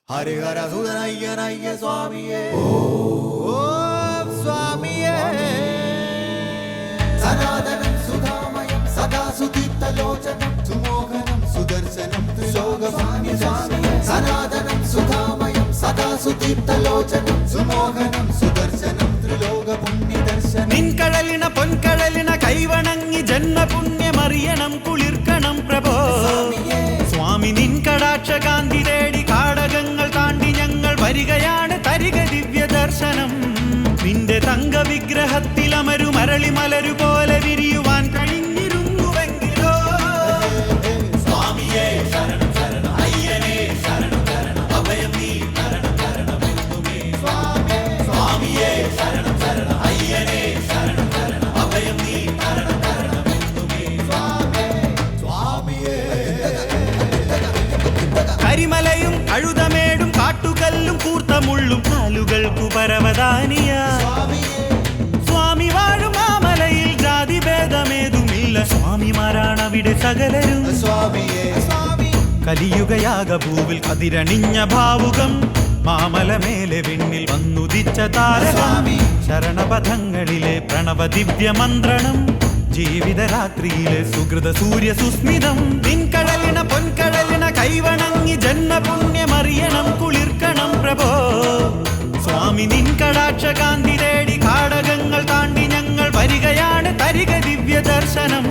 हरिहर सुदनय्य स्वामिये ओम स्वामिये सनातनं सुधामयं सदा सुदीप्तलोचनं सुमोहनं सुदर्शनं त्रिलोकपाणिदर्शनं सनातनं सुधामयं सदा सुदीप्तलोचनं सुमोहनं सुदर्शनं त्रिलोकपुण्यदर्शनं निन्कळलिन पोन्कळलिन कैवणंगि जन्म पुण्यमरियनं कुलिर्कणं प्रभो स्वामी निन्कडाक्ष कान्ति तेडि काडगंगल ताण्डि ഞങ്ങൾ വരികയാണ് തരിക ദിവ്യ ദർശനം നിന്റെ തങ്ക വിഗ്രഹത്തിലമരു മരളി മലരു പോലെ വിരിയുവാൻ കഴിഞ്ഞിരുന്നുവെങ്കിലോ സ്വാമിയേ ശരണം ശരണം അയ്യനേ ശരണം ശരണം അഭയം നീ ശരണം ശരണം എന്നുമേ സ്വാമിയേ ശരണം ശരണം അയ്യനേ ശരണം ശരണം അഭയം നീ ശരണം ശരണം എന്നുമേ സ്വാമിയേ കരിമലയും അഴുതമേടും കാട്ടുകല്ലും കൂർത്തമുള്ളും കാലുകൾക്കു പരവതാനിയ സ്വാമി വാഴും ആ മലയിൽ ജാതിഭേദമേതുമില്ല സ്വാമിമാരാണവിടെ സകലരും കലിയുഗയാക ഭൂവിൽ കതിരണിഞ്ഞ ഭാവുകം മാമലമേലെ വിണ്ണിൽ വന്നുദിച്ച താരകം ശരണപഥങ്ങളിലെ പ്രണവ ദിവ്യമന്ത്രണം ജീവിതരാത്രിയിലെ സുഹൃത സൂര്യ സുസ്മിതം നിൻകടലിന പൊൻകടലിന കൈവണങ്ങി ജന്മപുണ്യമറിയണം കുളിർക്കണം പ്രഭോ സ്വാമി നിൻകടാക്ഷ കാന്തി തേടി കാടകങ്ങൾ താണ്ടി ഞങ്ങൾ വരികയാണ് തരിക ദിവ്യ ദർശനം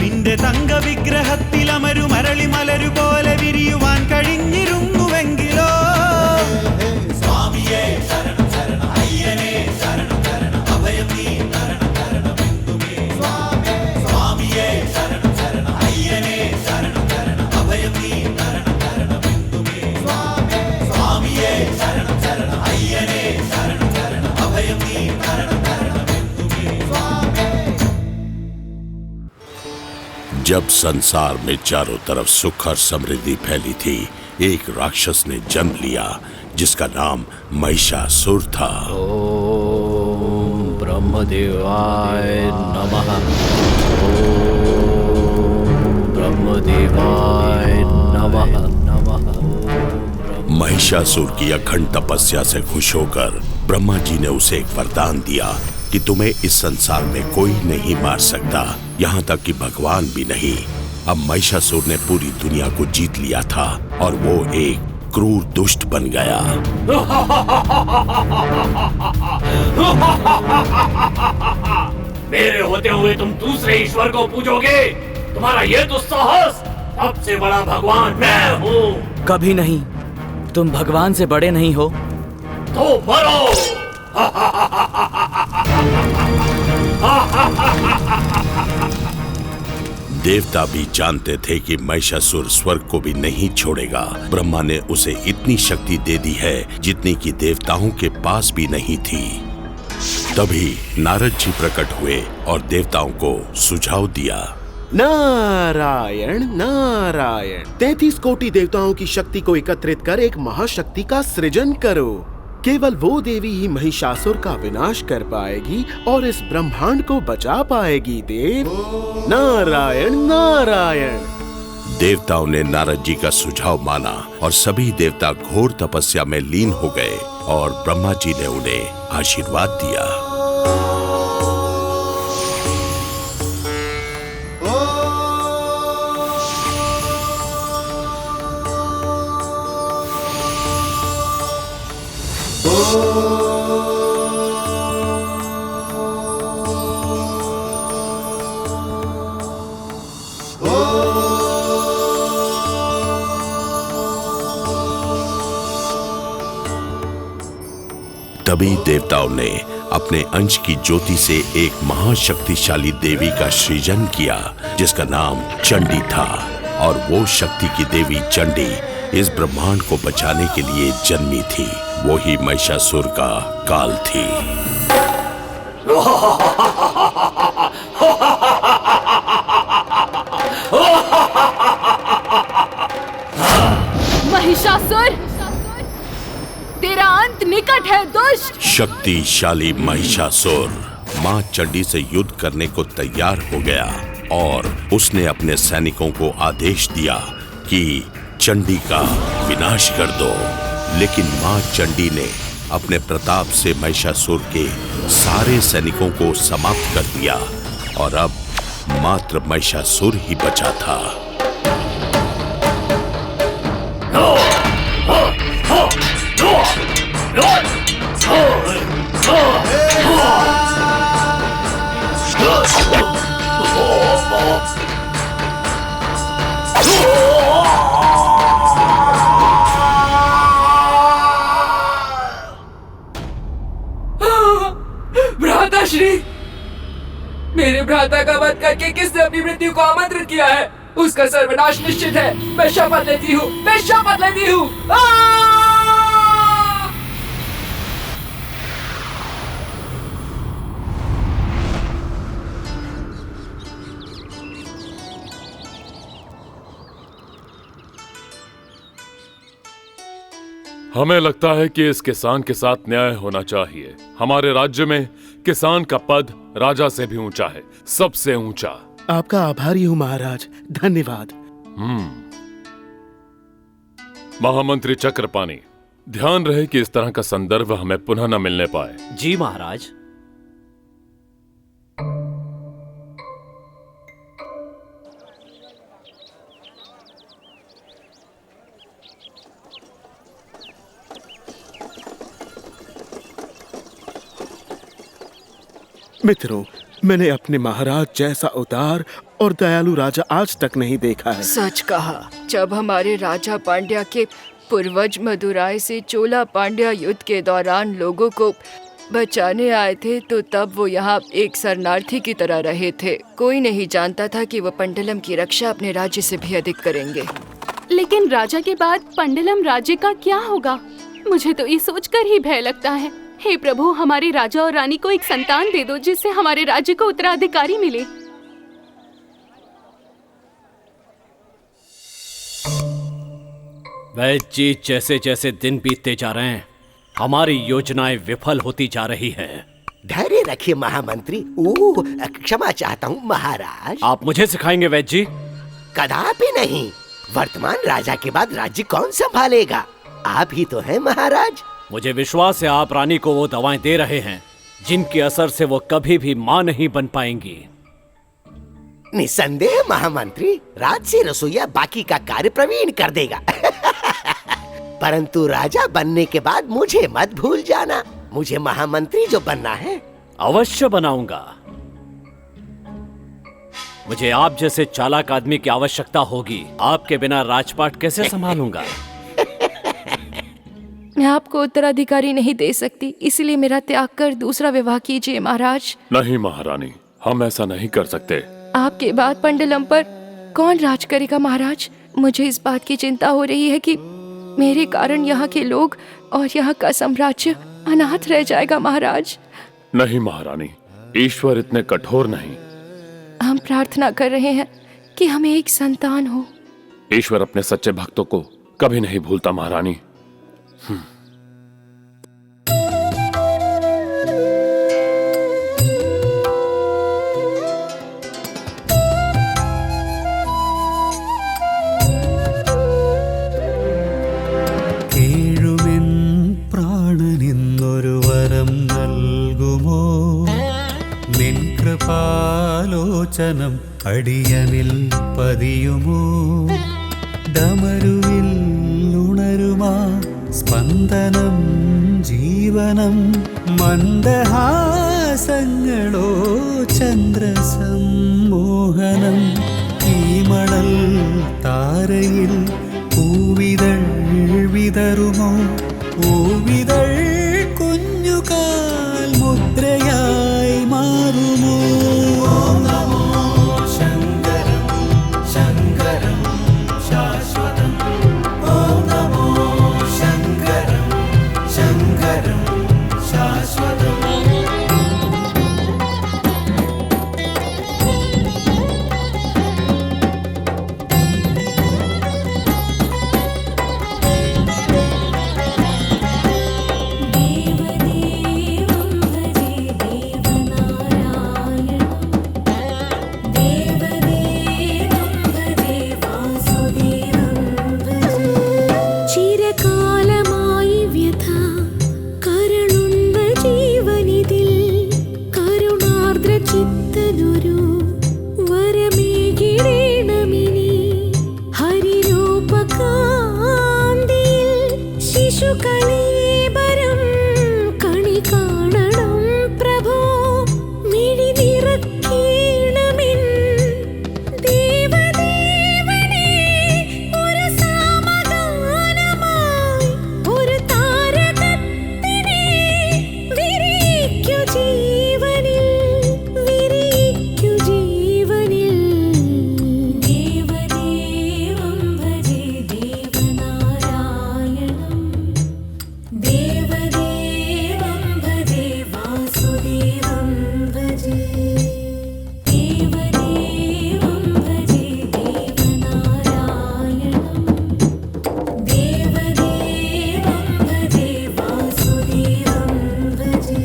നിന്റെ തങ്ക വിഗ്രഹത്തിലമരു മരളി മലരു പോലെ വിരിയുവാൻ കഴിഞ്ഞിരുന്നുവെങ്കിലോ സ്വാമിയേ ശരണം ശരണം അയ്യനേ ശരണം ശരണം അഭയം നീ ശരണം ശരണം എന്നുമേ സ്വാമിയേ ശരണം ശരണം അയ്യനേ ശരണം ശരണം അഭയം നീ ശരണം ശരണം എന്നുമേ സ്വാമിയേ ശരണം ശരണം അയ്യനേ ശരണം ശരണം അഭയം നീ ശരണം ശരണം എന്നുമേ जब संसार में चारों तरफ सुख और समृद्धि फैली थी, एक राक्षस ने जन्म लिया जिसका नाम महिषासुर था। ओम ब्रह्मदेवाय नमः। ओम ब्रह्मदेवाय नमः नमः। महिषासुर की अखंड तपस्या से खुश होकर ब्रह्मा जी ने उसे एक वरदान दिया कि तुम्हें इस संसार में कोई नहीं मार सकता, यहाँ तक कि भगवान भी नहीं। अब महिषासुर ने पूरी दुनिया को जीत लिया था और वो एक क्रूर दुष्ट बन गया। मेरे होते हुए तुम दूसरे ईश्वर को पूजोगे? तुम्हारा ये दुस्साहस! सबसे बड़ा भगवान मैं हूँ। कभी नहीं, तुम भगवान से बड़े नहीं हो। तो मरो। देवता भी जानते थे कि महिषासुर स्वर्ग को भी नहीं छोड़ेगा। ब्रह्मा ने उसे इतनी शक्ति दे दी है जितनी कि देवताओं के पास भी नहीं थी। तभी नारद जी प्रकट हुए और देवताओं को सुझाव दिया। नारायण नारायण, 33 कोटि देवताओं की शक्ति को एकत्रित कर एक महाशक्ति का सृजन करो। केवल वो देवी ही महिषासुर का विनाश कर पाएगी और इस ब्रह्मांड को बचा पाएगी। देव नारायण नारायण। देवताओं ने नारद जी का सुझाव माना और सभी देवता घोर तपस्या में लीन हो गए और ब्रह्मा जी ने उन्हें आशीर्वाद दिया। तभी देवताओं ने अपने अंश की ज्योति से एक महाशक्तिशाली देवी का सृजन किया जिसका नाम चंडी था। और वो शक्ति की देवी चंडी इस ब्रह्मांड को बचाने के लिए जन्मी थी। वो ही महिषासुर का काल थी। महिषासुर, तेरा अंत निकट है दुष्ट। शक्तिशाली महिषासुर मां चंडी से युद्ध करने को तैयार हो गया और उसने अपने सैनिकों को आदेश दिया कि चंडी का विनाश कर दो। लेकिन मां चंडी ने अपने प्रताप से महिषासुर के सारे सैनिकों को समाप्त कर दिया और अब मात्र महिषासुर ही बचा था। भ्राताश्री, मेरे भ्राता का वध करके किसने अपनी मृत्यु को आमंत्रित किया है, उसका सर्वनाश निश्चित है। मैं शपथ लेती हूँ, मैं शपथ लेती हूँ। हमें लगता है कि इस किसान के साथ न्याय होना चाहिए। हमारे राज्य में किसान का पद राजा से भी ऊंचा है, सबसे ऊंचा। आपका आभारी हूँ महाराज, धन्यवाद। महामंत्री चक्रपाणी, ध्यान रहे कि इस तरह का संदर्भ हमें पुनः न मिलने पाए। जी महाराज। मित्रों, मैंने अपने महाराज जैसा उदार और दयालु राजा आज तक नहीं देखा है। सच कहा। जब हमारे राजा पांड्या के पूर्वज मदुराई से चोला पांड्या युद्ध के दौरान लोगों को बचाने आए थे, तो तब वो यहाँ एक शरणार्थी की तरह रहे थे। कोई नहीं जानता था कि वो पंडलम की रक्षा अपने राज्य से भी अधिक करेंगे। लेकिन राजा के बाद पंडलम राज्य का क्या होगा? मुझे तो ये सोचकर ही भय लगता है। हे प्रभु, हमारे राजा और रानी को एक संतान दे दो जिससे हमारे राज्य को उत्तराधिकारी मिले। वैद्य जी, जैसे जैसे दिन बीतते जा रहे हैं, हमारी योजनाएं विफल होती जा रही हैं। धैर्य रखिए महामंत्री। क्षमा चाहता हूँ महाराज। आप मुझे सिखाएंगे वैद्य जी? कदापि नहीं। वर्तमान राजा के बाद राज्य कौन संभालेगा? आप ही तो हैं महाराज। मुझे विश्वास है आप रानी को वो दवाएं दे रहे हैं जिनके असर से वो कभी भी मां नहीं बन पाएंगी। निसंदेह महामंत्री, राज से रसोइया बाकी का कार्य प्रवीण कर देगा। परंतु राजा बनने के बाद मुझे मत भूल जाना। मुझे महामंत्री जो बनना है। अवश्य बनाऊंगा। मुझे आप जैसे चालाक आदमी की आवश्यकता होगी। आपके बिना राजपाट कैसे संभालूंगा? मैं आपको उत्तराधिकारी नहीं दे सकती, इसलिए मेरा त्याग कर दूसरा विवाह कीजिए महाराज। नहीं महारानी, हम ऐसा नहीं कर सकते। आपके बाद पंडलम पर कौन राज करेगा महाराज? मुझे इस बात की चिंता हो रही है कि मेरे कारण यहाँ के लोग और यहाँ का साम्राज्य अनाथ रह जाएगा महाराज। नहीं महारानी, ईश्वर इतने कठोर नहीं। हम प्रार्थना कर रहे हैं कि हमें एक संतान हो। ईश्वर अपने सच्चे भक्तों को कभी नहीं भूलता महारानी। കേഴുമെൻ പ്രാണനിന്നൊരു വരം നൽകുമോ? നിൻ കൃപാലോചനം അടിയനിൽ പതിയുമോ? ഡമരുവിൽ ഉണരുമാ സ്പന്ദനം ജീവനം മന്ദഹാസങ്ങളോ ചന്ദ്രസമ്മോഹനം ഈ മണൽ താരയിൽ പൂവിതൾ വിതറുമോ? പൂവിതൾ കുഞ്ഞുകാൽ മുദ്രയായി മാറുമോ? നമോ ശങ്കരം ശങ്കരം ശാശ്വതം. ഓം നമോ ശങ്കരം ശങ്കരം ശാശ്വതം. शिशुकलेबरं कणिकाणनं प्रभो मिडिनिरक्कीणमिन् देवदेवने ഒരു സാമഗാനമായി ഒരു താരകത്തിനെ വിരിയിക്കു ജീവനിൽ ദേവദേവം ഭജേ ദേവനാരായണം ദേവദേവം ഭജേ വാസുദേവം ഭജേ ദേവദേവം ഭജേ ദേവനാരായണം ദേവദേവം ഭജേ വാസുദേവം ഭജേ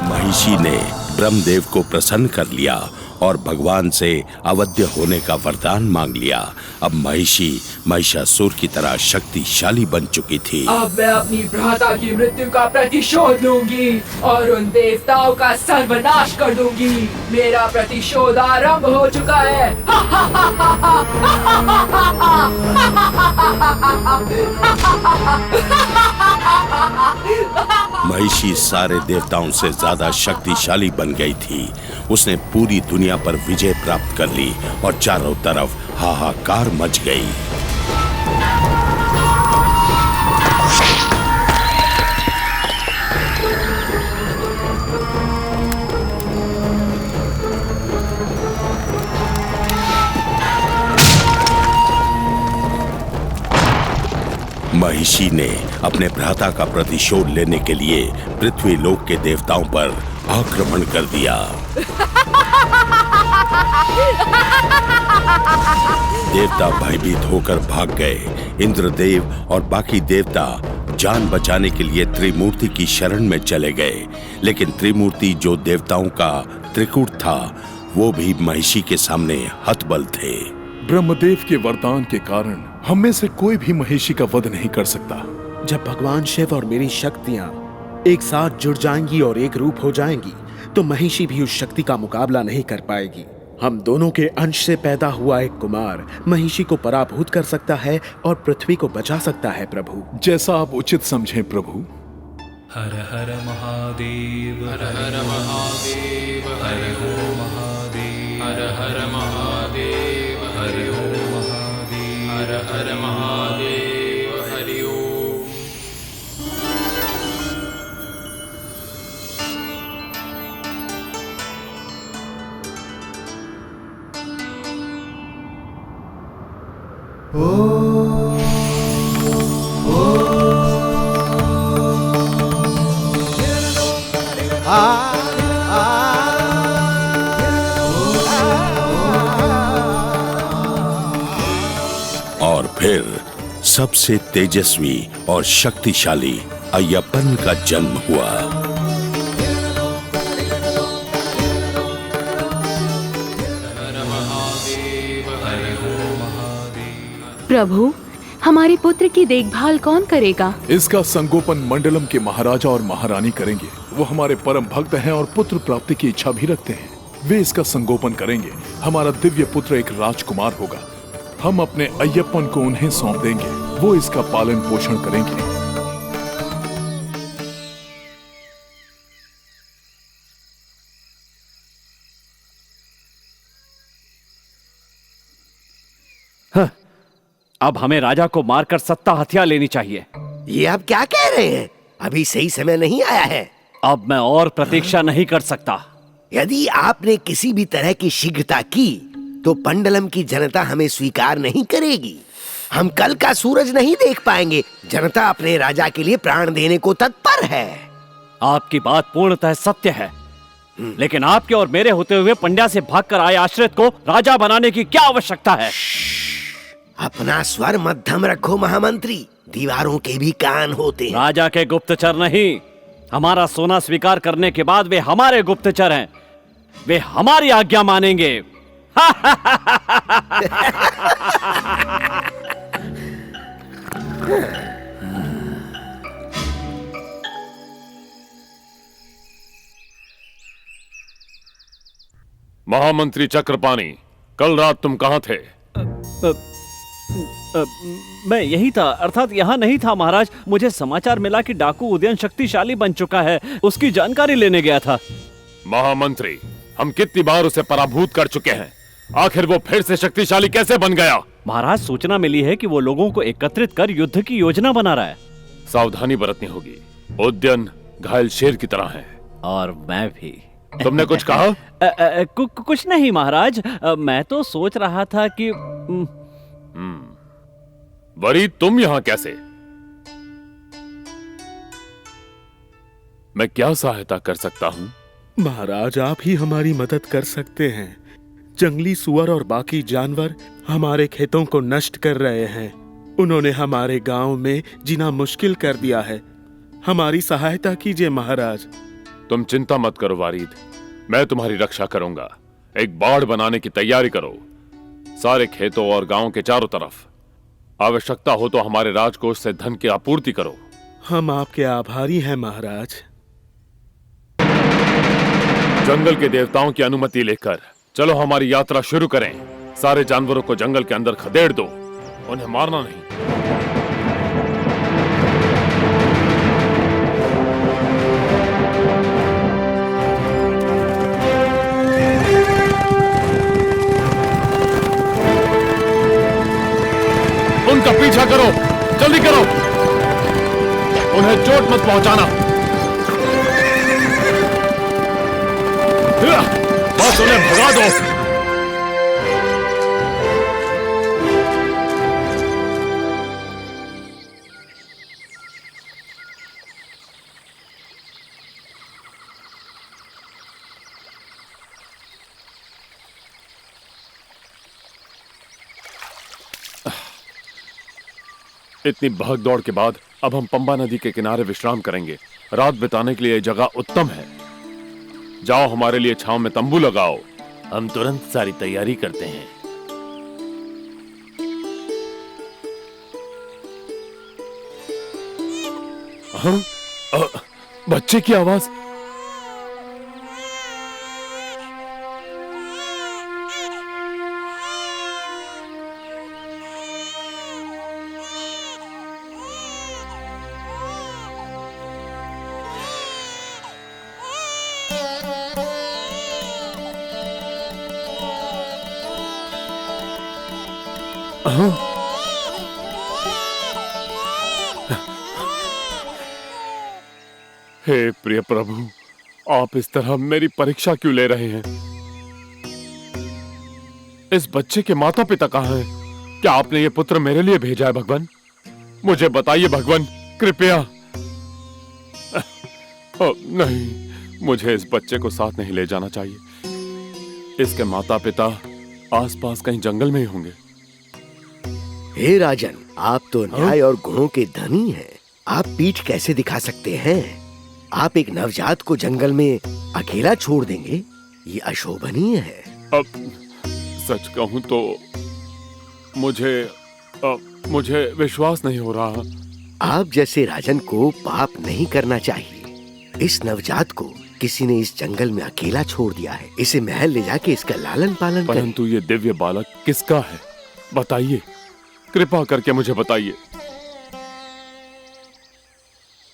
महिषी ने ब्रह्मदेव को प्रसन्न कर लिया और भगवान से अवध्य होने का वरदान मांग लिया। अब महिषी महिषासुर की तरह शक्तिशाली बन चुकी थी। अब मैं अपनी भ्राता की मृत्यु का प्रतिशोध लूंगी और उन देवताओं का सर्वनाश कर दूंगी। मेरा प्रतिशोध आरंभ हो चुका है। महिषी सारे देवताओं से ज्यादा शक्तिशाली बन गई थी। उसने पूरी दुनिया पर विजय प्राप्त कर ली और चारों तरफ हाहाकार मच गई। महिषी ने अपने भ्राता का प्रतिशोध लेने के लिए पृथ्वी लोक के देवताओं पर आक्रमण कर दिया। देवता भयभीत होकर भाग गए। इंद्रदेव और बाकी देवता जान बचाने के लिए त्रिमूर्ति की शरण में चले गए, लेकिन त्रिमूर्ति जो देवताओं का त्रिकूट था, वो भी महिषी के सामने हतबल थे। ब्रह्मदेव के वरदान के कारण हम में से कोई भी महिषी का वध नहीं कर सकता। जब भगवान शिव और मेरी शक्तियां एक साथ जुड़ जाएंगी और एक रूप हो जाएंगी, तो महिषी भी उस शक्ति का मुकाबला नहीं कर पाएगी। हम दोनों के अंश से पैदा हुआ एक कुमार महिषी को पराभूत कर सकता है और पृथ्वी को बचा सकता है। प्रभु, जैसा आप उचित समझें प्रभु। हर हर महादेव, हर हर महादेव, हर हर महादेव, हर हर महादेव, हरि ओम महादेव, हर हर महादेव, हरि ओम। और फिर सबसे तेजस्वी और शक्तिशाली अय्यप्पन का जन्म हुआ। प्रभु, हमारे पुत्र की देखभाल कौन करेगा? इसका संगोपन मंडलम के महाराजा और महारानी करेंगे। वो हमारे परम भक्त हैं और पुत्र प्राप्ति की इच्छा भी रखते हैं। वे इसका संगोपन करेंगे। हमारा दिव्य पुत्र एक राजकुमार होगा। हम अपने अय्यप्पन को उन्हें सौंप देंगे। वो इसका पालन पोषण करेंगे। अब हमें राजा को मारकर सत्ता हथिया लेनी चाहिए। ये आप क्या कह रहे हैं? अभी सही समय नहीं आया है। अब मैं और प्रतीक्षा नहीं कर सकता। यदि आपने किसी भी तरह की शीघ्रता की तो पंडलम की जनता हमें स्वीकार नहीं करेगी। हम कल का सूरज नहीं देख पाएंगे। जनता अपने राजा के लिए प्राण देने को तत्पर है। आपकी बात पूर्णतः सत्य है, लेकिन आपके और मेरे होते हुए पंड्या से भागकर आए आश्रित को राजा बनाने की क्या आवश्यकता है? अपना स्वर मध्यम रखो महामंत्री। दीवारों के भी कान होते हैं। राजा के गुप्तचर नहीं, हमारा सोना स्वीकार करने के बाद वे हमारे गुप्तचर हैं। वे हमारी आज्ञा मानेंगे। महामंत्री चक्रपाणी, कल रात तुम कहाँ थे? मैं यही था, अर्थात यहाँ नहीं था महाराज। मुझे समाचार मिला कि डाकू उदयन शक्तिशाली बन चुका है, उसकी जानकारी लेने गया था। महामंत्री, हम कितनी बार उसे पराभूत कर चुके हैं, आखिर वो फिर से शक्तिशाली कैसे बन गया? महाराज, सूचना मिली है कि वो लोगों को एकत्रित कर युद्ध की योजना बना रहा है। सावधानी बरतनी होगी। उदयन घायल शेर की तरह है। और मैं भी। तुमने कुछ कहा? कुछ नहीं महाराज, मैं तो सोच रहा था कि वरी, तुम यहाँ कैसे? मैं क्या सहायता कर सकता हूँ? महाराज, आप ही हमारी मदद कर सकते हैं। जंगली सुअर और बाकी जानवर हमारे खेतों को नष्ट कर रहे हैं। उन्होंने हमारे गांव में जीना मुश्किल कर दिया है। हमारी सहायता कीजिए महाराज। तुम चिंता मत करो वारिद, मैं तुम्हारी रक्षा करूंगा। एक बाड़ बनाने की तैयारी करो, सारे खेतों और गांव के चारों तरफ। आवश्यकता हो तो हमारे राजकोष से धन की आपूर्ति करो। हम आपके आभारी हैं महाराज। जंगल के देवताओं की अनुमति लेकर चलो हमारी यात्रा शुरू करें। सारे जानवरों को जंगल के अंदर खदेड़ दो, उन्हें मारना नहीं। उनका पीछा करो, जल्दी करो, उन्हें चोट मत पहुंचाना। बस उन्हें भगा दो। इतनी भाग दौड़ के बाद अब हम पंबा नदी के किनारे विश्राम करेंगे। रात बिताने के लिए यह जगह उत्तम है। जाओ, हमारे लिए छांव में तंबू लगाओ। हम तुरंत सारी तैयारी करते हैं। हाँ? बच्चे की आवाज। हे प्रिय प्रभु, आप इस तरह मेरी परीक्षा क्यों ले रहे हैं? इस बच्चे के माता पिता कहाँ हैं? क्या आपने ये पुत्र मेरे लिए भेजा है भगवान? मुझे बताइए भगवान, कृपया। नहीं, मुझे इस बच्चे को साथ नहीं ले जाना चाहिए। इसके माता पिता आसपास कहीं जंगल में ही होंगे। हे राजन, आप तो न्याय और गुणों के धनी हैं। आप पीठ कैसे दिखा सकते हैं? आप एक नवजात को जंगल में अकेला छोड़ देंगे? ये अशोभनीय है। अब सच कहूं तो मुझे विश्वास नहीं हो रहा। आप जैसे राजन को पाप नहीं करना चाहिए। इस नवजात को किसी ने इस जंगल में अकेला छोड़ दिया है। इसे महल ले जाके इसका लालन पालन करें। परंतु ये दिव्य बालक किसका है? बताइए, कृपा करके मुझे बताइए।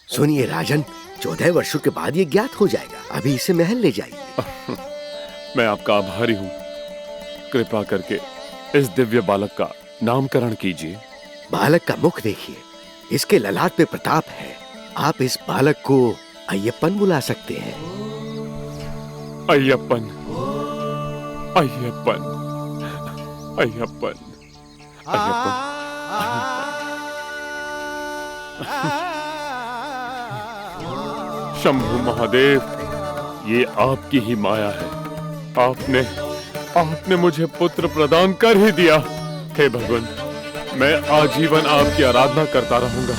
सुनिए राजन, 14 वर्षों के बाद ये ज्ञात हो जाएगा। अभी इसे महल ले जाइए। मैं आपका आभारी हूँ। कृपा करके इस दिव्य बालक का नामकरण कीजिए। बालक का मुख देखिए, इसके ललाट पे प्रताप है। आप इस बालक को अय्यप्पन बुला सकते हैं। अय्यप्पन, अय्यप्पन, अय्यप्पन, अय्यप्पन। शंभु महादेव, ये आपकी ही माया है। आपने मुझे पुत्र प्रदान कर ही दिया। हे भगवान, मैं आजीवन आपकी आराधना करता रहूंगा।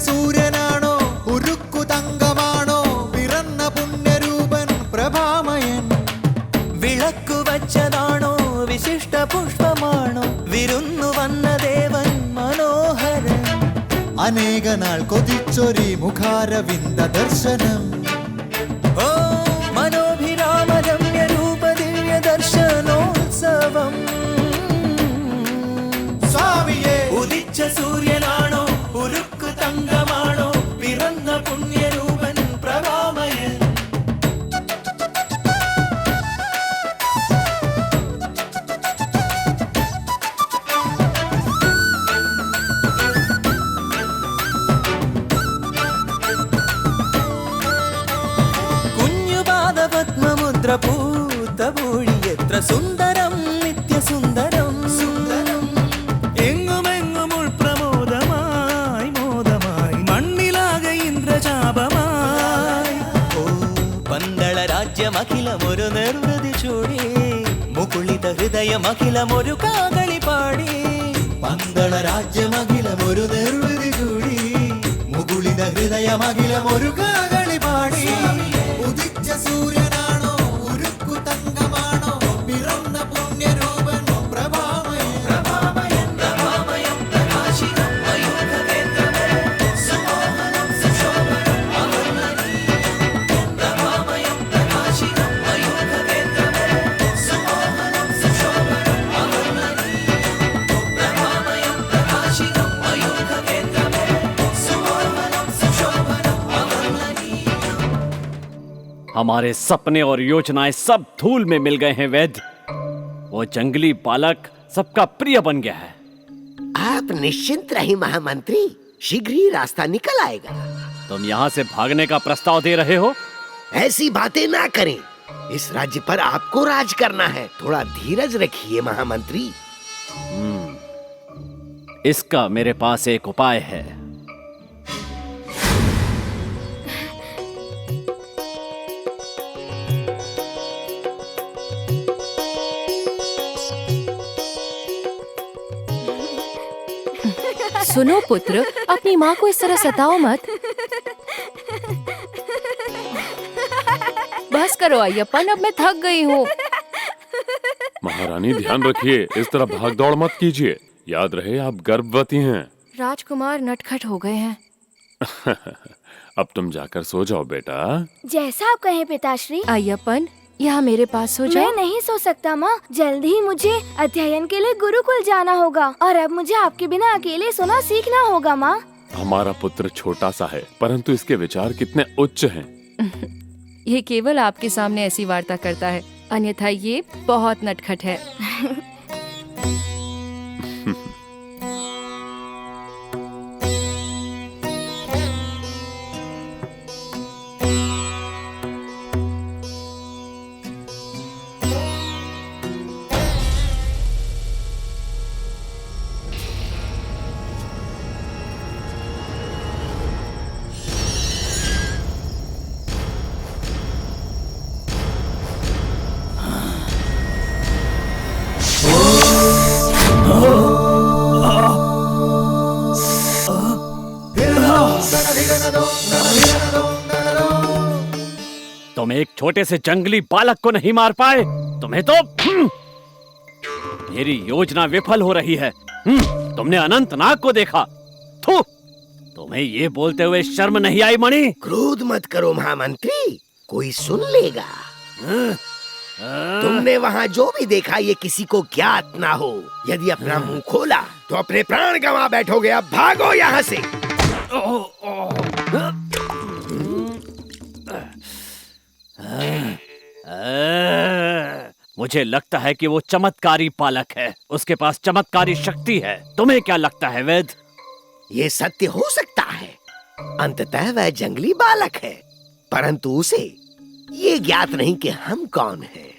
സൂര്യനാണോ ഉരുക്കു തങ്കമാണോ പിറന്ന പുണ്യരൂപൻ പ്രഭാമയൻ വിളക്കു വച്ചതാണോ വിശിഷ്ട പുഷ്പമാണോ വിരുന്നു വന്ന ദേവൻ മനോഹരൻ അനേക നാൾ കൊതിച്ചൊരി മുഖാരവിന്ദ ദർശനം ഓ മനോഭിരാമരമ്യ രൂപ ദിവ്യ ദർശനോത്സവം സ്വാമിയേ ഉദിച്ച സൂര്യനാണോ ഉരുക്കു തങ്കമാണോ പിറന്ന പുണ്യരൂപൻ പ്രഭാമയൻ കുഞ്ഞുപാദപത്മമുദ്ര പൂത്തപൂഴി എത്ര സുന്ദരം നിത്യസുന്ദരം സുന്ദരം എങ്ങുമെങ്ങും ഉൾപ്രമോദമായി മോദമായി മണ്ണിലാകെ ഇന്ദ്രചാപമായി ഓ പന്തള രാജ്യമഖിലമൊരു നിർവൃതി ചൂടി മുകുളിത ഹൃദയമഖിലമൊരു കാകളി പാടി പന്തള രാജ്യമഖിലമൊരു നിർവൃതി ചൂടി മുകുളിത ഹൃദയമഖിലമൊരു കാകളി പാടി ഉദിച്ച സൂര്യനാണോ ഉരുക്കു തങ്കമാണോ പിറന്ന പുണ്യരൂപൻ പ്രഭാമയൻ പ്രഭാമയൻ പ്രഭാമയം പ്രകാശിതം മയൂഖവേന്ദ്രമേ സുമോഹനം സുശോഭനം അവർണ്ണനീയം പ്രഭാമയം പ്രകാശിതം മയൂഖവേന്ദ്രമേ സുമോഹനം സുശോഭനം അവർണ്ണനീയം പ്രഭാമയം പ്രകാശിതം മയൂഖവേന്ദ്രമേ സുമോഹനം സുശോഭനം അവർണ്ണനീയം हमारे सपने और योजनाएं सब धूल में मिल गए हैं वैद्य। वो जंगली बालक सबका प्रिय बन गया है। आप निश्चिंत रहिए महामंत्री, शीघ्र ही रास्ता निकल आएगा। तुम यहाँ से भागने का प्रस्ताव दे रहे हो? ऐसी बातें ना करें, इस राज्य पर आपको राज करना है। थोड़ा धीरज रखिए महामंत्री। इसका मेरे पास एक उपाय है। सुनो पुत्र, अपनी माँ को इस तरह सताओ मत। बस करो अय्यप्पन, अब मैं थक गई हूँ। महारानी ध्यान रखिए, इस तरह भाग दौड़ मत कीजिए। याद रहे आप गर्भवती हैं। राजकुमार नटखट हो गए हैं। अब तुम जाकर सो जाओ बेटा। जैसा आप कहें पिताश्री। अय्यप्पन, यहाँ मेरे पास सो जाओ। मैं नहीं सो सकता माँ, जल्दी ही मुझे अध्ययन के लिए गुरुकुल जाना होगा और अब मुझे आपके बिना अकेले सोना सीखना होगा माँ। हमारा पुत्र छोटा सा है, परंतु इसके विचार कितने उच्च हैं। ये केवल आपके सामने ऐसी वार्ता करता है, अन्यथा ये बहुत नटखट है। तुम एक छोटे से जंगली बालक को नहीं मार पाए, तुम्हें तो मेरी योजना विफल हो रही है। तुमने अनंतनाग को देखा, थू, तुम्हें ये बोलते हुए शर्म नहीं आई मणि? क्रोध मत करो महामंत्री, कोई सुन लेगा। तुमने वहाँ जो भी देखा ये किसी को ज्ञात ना हो। यदि अपना मुंह खोला तो अपने प्राण गंवा बैठोगे। अब भागो यहाँ से। मुझे लगता है कि वो चमत्कारी बालक है, उसके पास चमत्कारी शक्ति है। तुम्हें क्या लगता है वैद्य? ये सत्य हो सकता है, अंततः वह जंगली बालक है, परंतु उसे ये ज्ञात नहीं कि हम कौन हैं।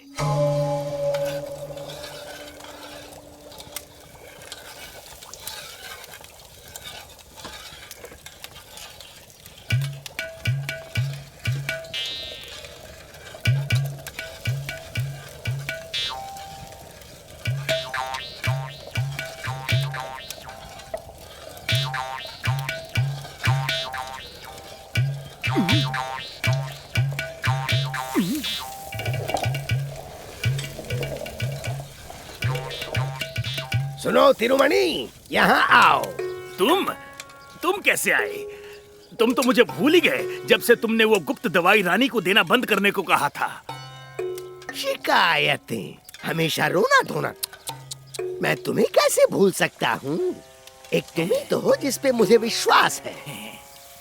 सुनो तिरुमणि, यहाँ आओ। तुम कैसे आए? तुम तो मुझे भूल ही गए जब से तुमने वो गुप्त दवाई रानी को देना बंद करने को कहा था। शिकायतें, हमेशा रोना धोना। मैं तुम्हें कैसे भूल सकता हूँ? एक तुम ही तो हो जिस पे मुझे विश्वास है।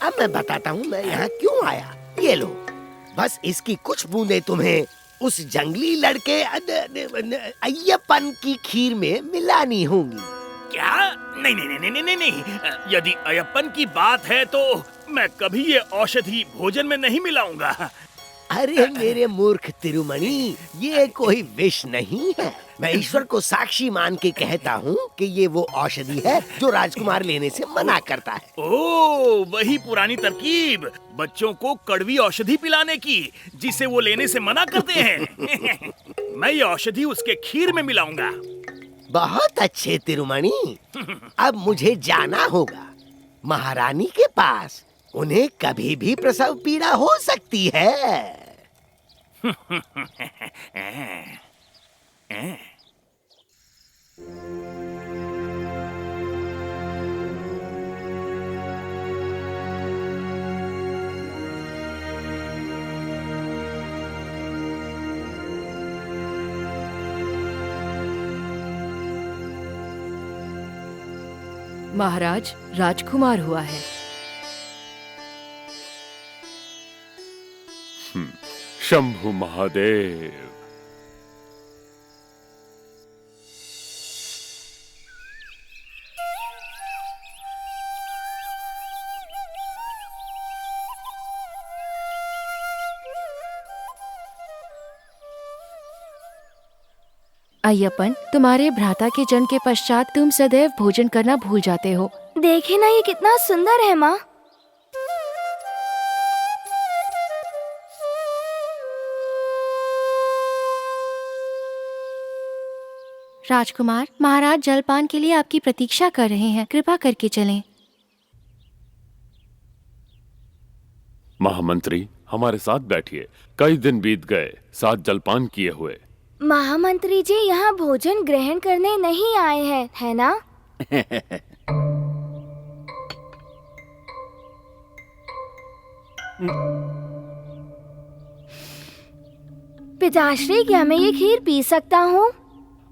अब मैं बताता हूँ मैं यहाँ क्यों आया। ये लो, बस इसकी कुछ बूंदें तुम्हें उस जंगली लड़के अय्यप्पन की खीर में मिलानी होंगी। क्या? नहीं नहीं नहीं नहीं नहीं, यदि अयप्पन की बात है तो मैं कभी ये औषधि भोजन में नहीं मिलाऊंगा। अरे मेरे मूर्ख तिरुमणि, ये कोई विष नहीं है। मैं ईश्वर को साक्षी मान के कहता हूँ कि ये वो औषधि है जो राजकुमार लेने से मना करता है। ओह, वही पुरानी तरकीब, बच्चों को कड़वी औषधि पिलाने की, जिसे वो लेने से मना करते हैं। मैं ये औषधि उसके खीर में मिलाऊंगा। बहुत अच्छे तिरुमणि, अब मुझे जाना होगा महारानी के पास। उन्हें कभी भी प्रसव पीड़ा हो सकती है। महाराज, राजकुमार हुआ है। शंभु महादेव। अय्यप्पन, तुम्हारे भ्राता के जन्म के पश्चात तुम सदैव भोजन करना भूल जाते हो। देखे ना, ये कितना सुंदर है माँ। राजकुमार, महाराज जलपान के लिए आपकी प्रतीक्षा कर रहे हैं, कृपा करके चलें। महामंत्री, हमारे साथ बैठिए। कई दिन बीत गए साथ जलपान किए हुए। महामंत्री जी यहाँ भोजन ग्रहण करने नहीं आए हैं, है ना? पिताश्री, क्या मैं ये खीर पी सकता हूँ?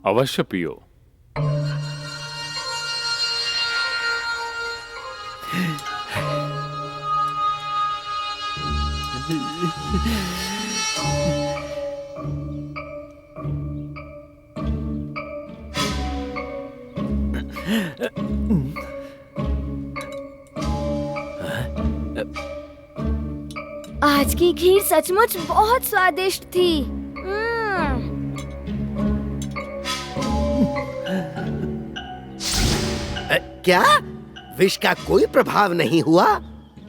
अवश्य पियो। आज की खीर सचमुच बहुत स्वादिष्ट थी। क्या विष का कोई प्रभाव नहीं हुआ?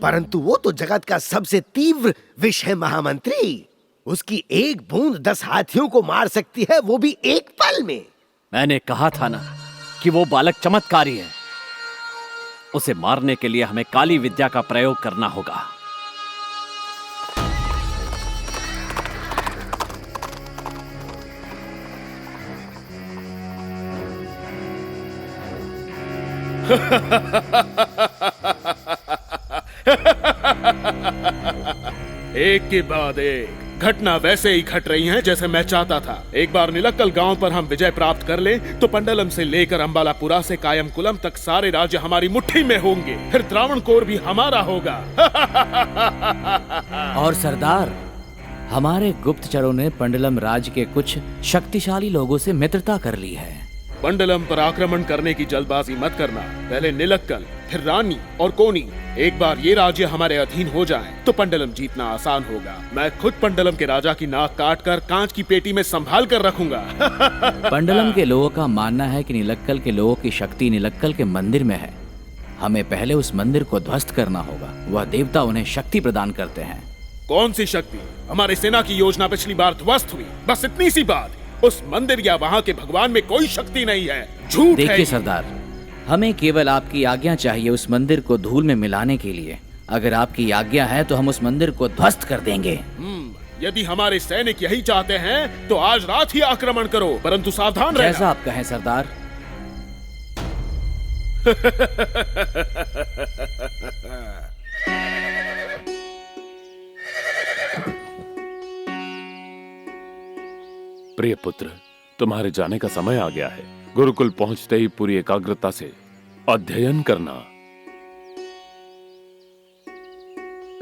परंतु वो तो जगत का सबसे तीव्र विष है महामंत्री। उसकी एक बूंद 10 हाथियों को मार सकती है, वो भी एक पल में। मैंने कहा था ना कि वो बालक चमत्कारी है। उसे मारने के लिए हमें काली विद्या का प्रयोग करना होगा। एक के बाद एक घटना वैसे ही घट रही हैं जैसे मैं चाहता था। एक बार निलक्कल गांव पर हम विजय प्राप्त कर लें तो पंडलम से लेकर अंबालापुरा से कायमकुलम तक सारे राज्य हमारी मुट्ठी में होंगे। फिर त्रावणकोर भी हमारा होगा। और सरदार, हमारे गुप्तचरों ने पंडलम राज्य के कुछ शक्तिशाली लोगों से मित्रता कर ली है। पंडलम पर आक्रमण करने की जल्दबाजी मत करना। पहले निलक्कल, फिर रानी और कोनी। एक बार ये राज्य हमारे अधीन हो जाएं, तो पंडलम जीतना आसान होगा। मैं खुद पंडलम के राजा की नाक काटकर कांच की पेटी में संभाल कर रखूंगा। पंडलम के लोगों का मानना है कि निलक्कल के लोगों की शक्ति निलक्कल के मंदिर में है। हमें पहले उस मंदिर को ध्वस्त करना होगा। वह देवता उन्हें शक्ति प्रदान करते हैं। कौन सी शक्ति? हमारी सेना की योजना पिछली बार ध्वस्त हुई, बस इतनी सी बात। उस मंदिर या वहाँ के भगवान में कोई शक्ति नहीं है, झूठ है। देखिए सरदार, हमें केवल आपकी आज्ञा चाहिए उस मंदिर को धूल में मिलाने के लिए। अगर आपकी आज्ञा है तो हम उस मंदिर को ध्वस्त कर देंगे। यदि हमारे सैनिक यही चाहते हैं तो आज रात ही आक्रमण करो, परंतु सावधान रहना। जैसा आप कहें सरदार। प्रिय पुत्र, तुम्हारे जाने का समय आ गया है। गुरुकुल पहुंचते ही पूरी एकाग्रता से अध्ययन करना।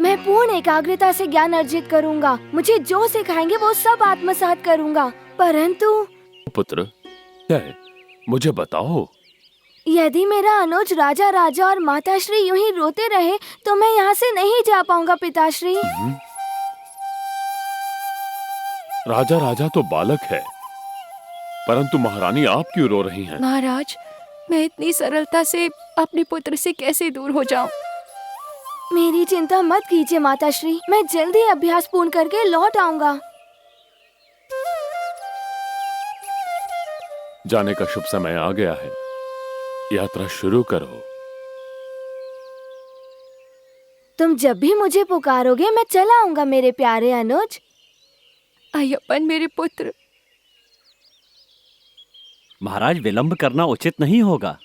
मैं पूर्ण एकाग्रता से ज्ञान अर्जित करूंगा। मुझे जो सिखाएंगे वो सब आत्मसात करूंगा। परंतु पुत्र, क्या है? मुझे बताओ। यदि मेरा अनुज राजा राजा और माताश्री यूं ही रोते रहे तो मैं यहाँ से नहीं जा पाऊंगा पिताश्री। राजा राजा तो बालक है, परंतु महारानी आप क्यों रो रही हैं? महाराज, मैं इतनी सरलता से अपने पुत्र से कैसे दूर हो जाऊं? मेरी चिंता मत कीजिए माताश्री, मैं जल्दी अभ्यास पूर्ण करके लौट आऊंगा। जाने का शुभ समय आ गया है, यात्रा शुरू करो। तुम जब भी मुझे पुकारोगे मैं चला आऊंगा मेरे प्यारे अनुज। अय्यप्पन मेरे पुत्र। महाराज, विलंब करना उचित नहीं होगा।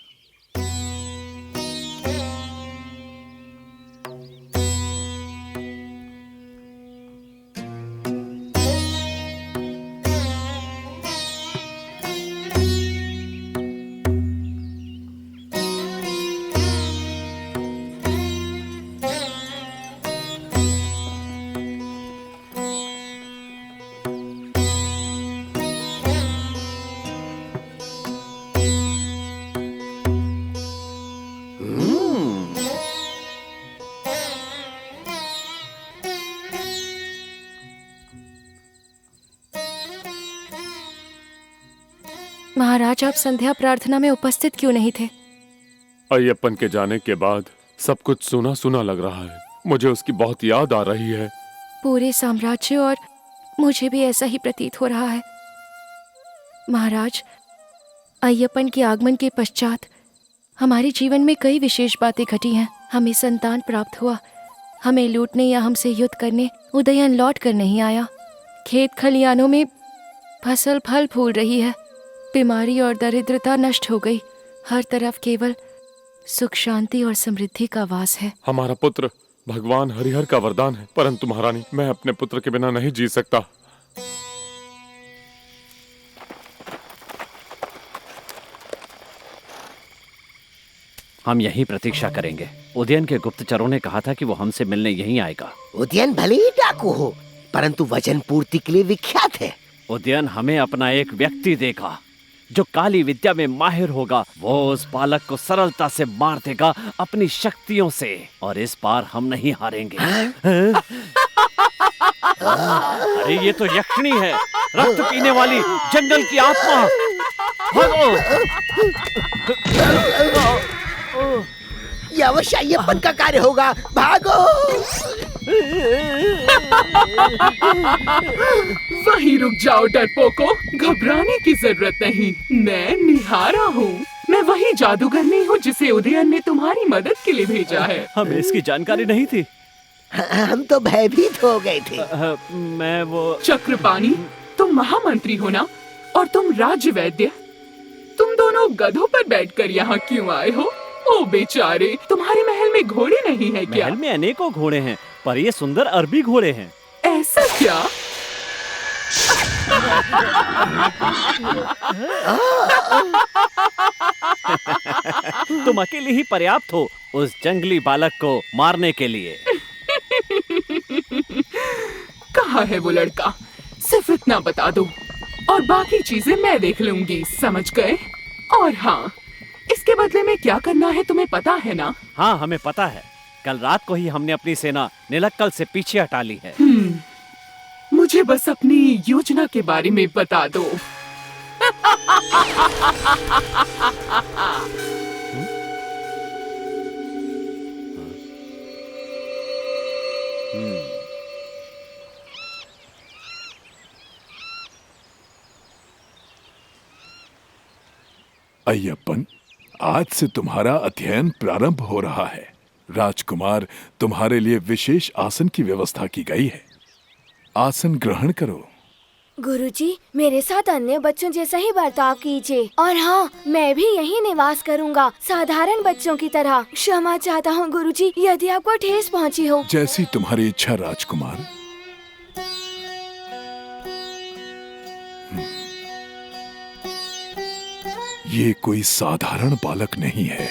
महाराज, आप संध्या प्रार्थना में उपस्थित क्यों नहीं थे? अय्यप्पन के जाने के बाद सब कुछ सुना सुना लग रहा है। मुझे उसकी बहुत याद आ रही है। पूरे साम्राज्य और मुझे भी ऐसा ही प्रतीत हो रहा है। महाराज, अय्यप्पन के आगमन के पश्चात हमारे जीवन में कई विशेष बातें घटी हैं। हमें संतान प्राप्त हुआ, हमें लूटने या हमसे युद्ध करने उदयन लौट कर नहीं आया। खेत खलियानों में फसल फल फूल रही है। बीमारी और दरिद्रता नष्ट हो गई। हर तरफ केवल सुख शांति और समृद्धि का वास है। हमारा पुत्र भगवान हरिहर का वरदान है, परंतु महारानी, मैं अपने पुत्र के बिना नहीं जी सकता। हम यहीं प्रतीक्षा करेंगे। उदयन के गुप्तचरों ने कहा था कि वो हमसे मिलने यहीं आएगा। उदयन भले ही डाकू हो, परंतु वचन पूर्ति के लिए विख्यात है। उदयन हमें अपना एक व्यक्ति देगा जो काली विद्या में माहिर होगा। वो उस बालक को सरलता से मार देगा अपनी शक्तियों से, और इस बार हम नहीं हारेंगे। अरे ये तो यक्षिणी है, रक्त पीने वाली जंगल की आत्मा। भागो! ये अवश्य अय्यप्पन का कार्य होगा। भागो! वहीं रुक जाओ डरपोको, घबराने की जरूरत नहीं। मैं निहारा हूँ। मैं वही जादूगर नहीं हूँ जिसे उदयन ने तुम्हारी मदद के लिए भेजा है। हमें इसकी जानकारी नहीं थी। हम तो भयभीत हो गए थे। मैं वो चक्रपाणी, तुम महामंत्री हो ना, और तुम राज्य वैद्य। तुम दोनों गधों पर बैठकर यहाँ क्यों आए हो? ओ बेचारे, तुम्हारे महल में घोड़े नहीं है क्या? महल में अनेकों घोड़े हैं, पर ये सुंदर अरबी घोड़े हैं। ऐसा क्या? तुम अकेले ही पर्याप्त हो उस जंगली बालक को मारने के लिए। कहाँ है वो लड़का? सिर्फ इतना बता दो और बाकी चीजें मैं देख लूंगी, समझ गए? और हाँ, इसके बदले में क्या करना है तुम्हें पता है ना? हाँ, हमें पता है। कल रात को ही हमने अपनी सेना निलक्कल से पीछे हटा ली है। मुझे बस अपनी योजना के बारे में बता दो। अय्यप्पन, आज से तुम्हारा अध्ययन प्रारंभ हो रहा है। राजकुमार, तुम्हारे लिए विशेष आसन की व्यवस्था की गई है। आसन ग्रहण करो। गुरुजी, मेरे साथ अन्य बच्चों जैसा ही बर्ताव कीजिए। और हाँ, मैं भी यहीं निवास करूँगा, साधारण बच्चों की तरह। क्षमा चाहता हूँ गुरुजी, यदि आपको ठेस पहुँची हो। जैसी तुम्हारी इच्छा राजकुमार। ये कोई साधारण बालक नहीं है।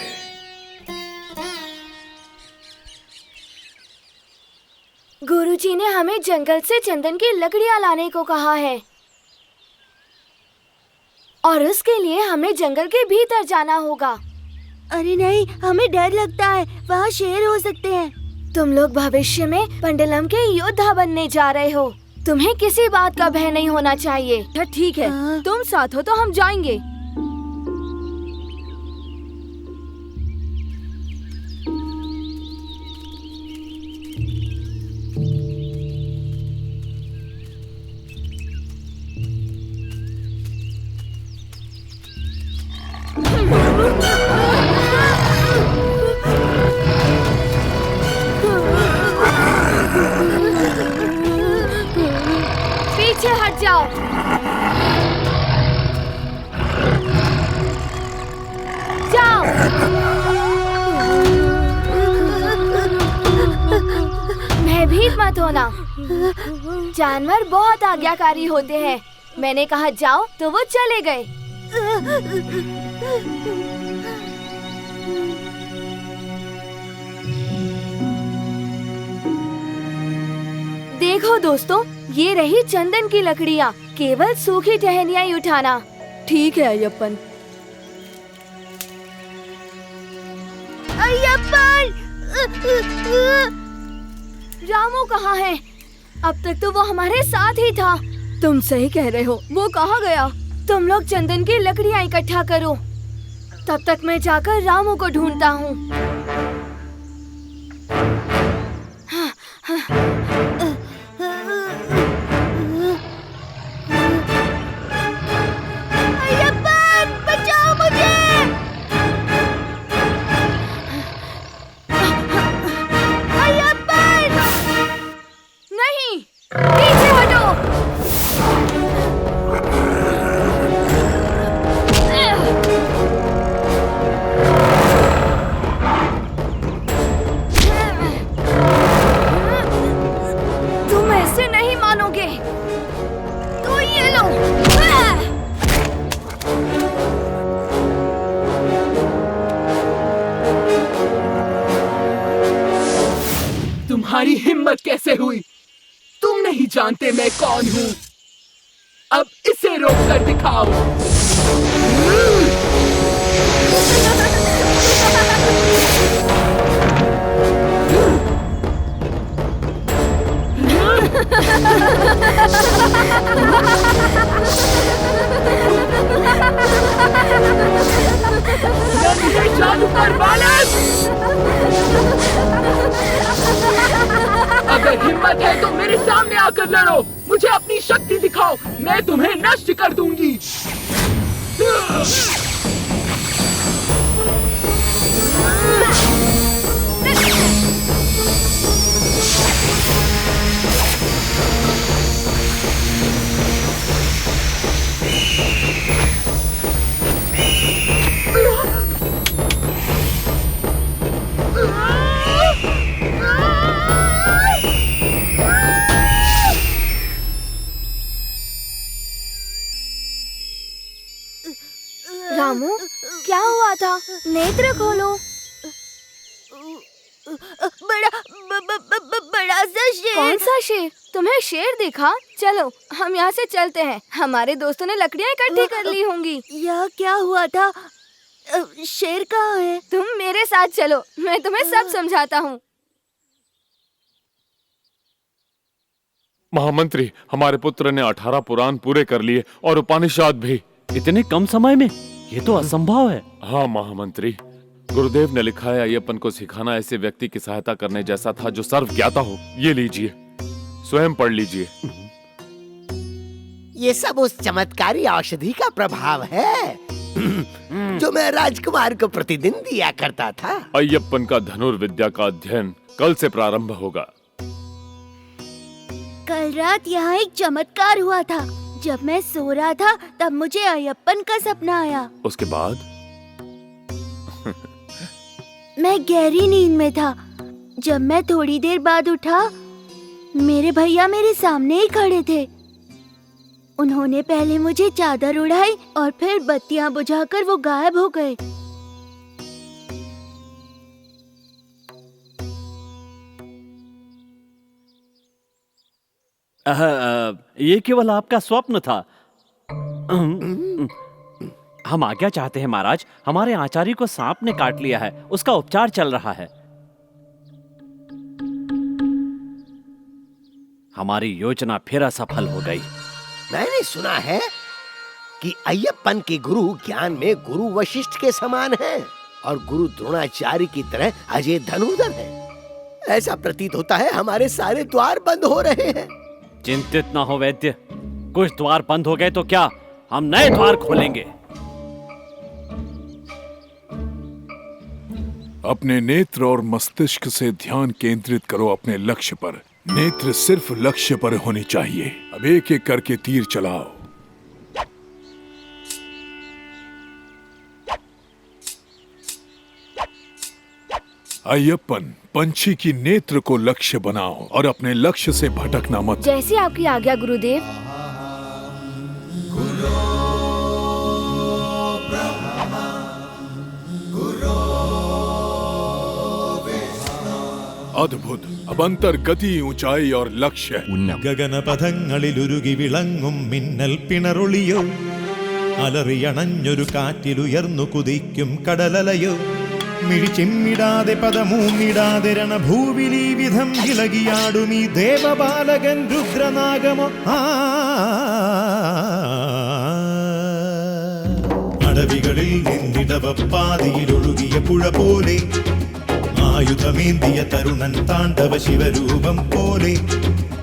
गुरुजी ने हमें जंगल से चंदन की लकड़ियाँ लाने को कहा है और उसके लिए हमें जंगल के भीतर जाना होगा। अरे नहीं, हमें डर लगता है, वहाँ शेर हो सकते हैं। तुम लोग भविष्य में पंडलम के योद्धा बनने जा रहे हो, तुम्हें किसी बात का भय नहीं होना चाहिए। ठीक है, तुम साथ हो तो हम जाएंगे। पीछे हट जाओ। जाओ। भयभीत मत होना, जानवर बहुत आज्ञाकारी होते हैं। मैंने कहा जाओ तो वो चले गए। देखो दोस्तों, ये रही चंदन की लकड़ियाँ, केवल सूखी टहनियाँ ही उठाना। ठीक है अय्यप्पन। अय्यप्पन! रामू कहाँ है? अब तक तो वो हमारे साथ ही था। तुम सही कह रहे हो, वो कहाँ गया? तुम लोग चंदन की लकड़ियाँ इकट्ठा करो, तब तक मैं जाकर रामू को ढूंढता हूँ। अय्यप्पन, बचाओ मुझे! अय्यप्पन! नहीं, पीछे हटो। तुम ऐसे नहीं मानोगे, तो ये लो। तुम्हारी हिम्मत कैसे हुई? तुम नहीं जानते मैं कौन हूँ। अब इसे रोक कर दिखाओ। जादूगर बालक! अगर हिम्मत है तो मेरे सामने आकर लड़ो, मुझे अपनी शक्ति दिखाओ, मैं तुम्हें नष्ट कर दूंगी। रामू, क्या हुआ था? नेत्र खोलो। बड़ा सा शेर। कौन सा शेर? तुम्हें शेर दिखा? चलो हम यहाँ से चलते हैं, हमारे दोस्तों ने लकड़ियाँ इकट्ठी कर ली होंगी। यह क्या हुआ था? शेर कहाँ है? तुम मेरे साथ चलो, मैं तुम्हें सब समझाता हूँ। महामंत्री, हमारे पुत्र ने 18 पुराण पूरे कर लिए और उपनिषद भी। इतने कम समय में? ये तो असंभव है। हाँ महामंत्री, गुरुदेव ने लिखा है अय्यप्पन को सिखाना ऐसे व्यक्ति की सहायता करने जैसा था जो सर्व ज्ञाता हो। ये लीजिए, स्वयं पढ़ लीजिए। ये सब उस चमत्कारी औषधि का प्रभाव है। जो मैं राजकुमार को प्रतिदिन दिया करता था। अय्यप्पन का धनुर्विद्या का अध्ययन कल से प्रारंभ होगा। कल रात यहाँ एक चमत्कार हुआ था। जब मैं सो रहा था तब मुझे अय्यप्पन का सपना आया। उसके बाद मैं गहरी नींद में था। जब मैं थोड़ी देर बाद उठा, मेरे भैया मेरे सामने ही खड़े थे। उन्होंने पहले मुझे चादर उड़ाई और फिर बत्तियां बुझाकर वो गायब हो गए। ये केवल आपका स्वप्न था। हम आज्ञा चाहते हैं महाराज। हमारे आचार्य को सांप ने काट लिया है, उसका उपचार चल रहा है। हमारी योजना फिर असफल हो गई। मैंने सुना है कि अय्यप्पन के गुरु ज्ञान में गुरु वशिष्ठ के समान हैं और गुरु द्रोणाचार्य की तरह अजय धनुर्धर हैं। ऐसा प्रतीत होता है हमारे सारे द्वार बंद हो रहे हैं। चिंतित ना हो वैद्य, कुछ द्वार बंद हो गए तो क्या, हम नए द्वार खोलेंगे। अपने नेत्र और मस्तिष्क से ध्यान केंद्रित करो अपने लक्ष्य पर। नेत्र सिर्फ लक्ष्य पर होनी चाहिए। अब एक एक करके तीर चलाओ। अय्यप्पन, पंछी की नेत्र को लक्ष्य बनाओ और अपने लक्ष्य से भटकना मत। जैसी आपकी आज्ञा गुरुदेव। अद्भुत। अब अंतर गति, ऊंचाई और लक्ष्य। ഗഗനപഥങ്ങളിലുരുകി വിളങ്ങും മിന്നൽ പിണറൊളിയോ, അലറിയണഞ്ഞൊരു കാറ്റിലുയർന്നു കുതിക്കും കടലലയോ, മിഴിച്ചിമ്മിടാതെ പദമൂന്നിടാതെ രണഭൂവിലീ വിധം ഇളകിയാടും ഈ ദേവബാലകൻ രുദ്രനാഗമോ. അടവികളിൽ നിന്നിടവപ്പാതിയിലൊഴുകിയ പുഴ പോലെ, ആയുധമേന്തിയ തരുണൻ താണ്ഡവ ശിവരൂപം പോലെ,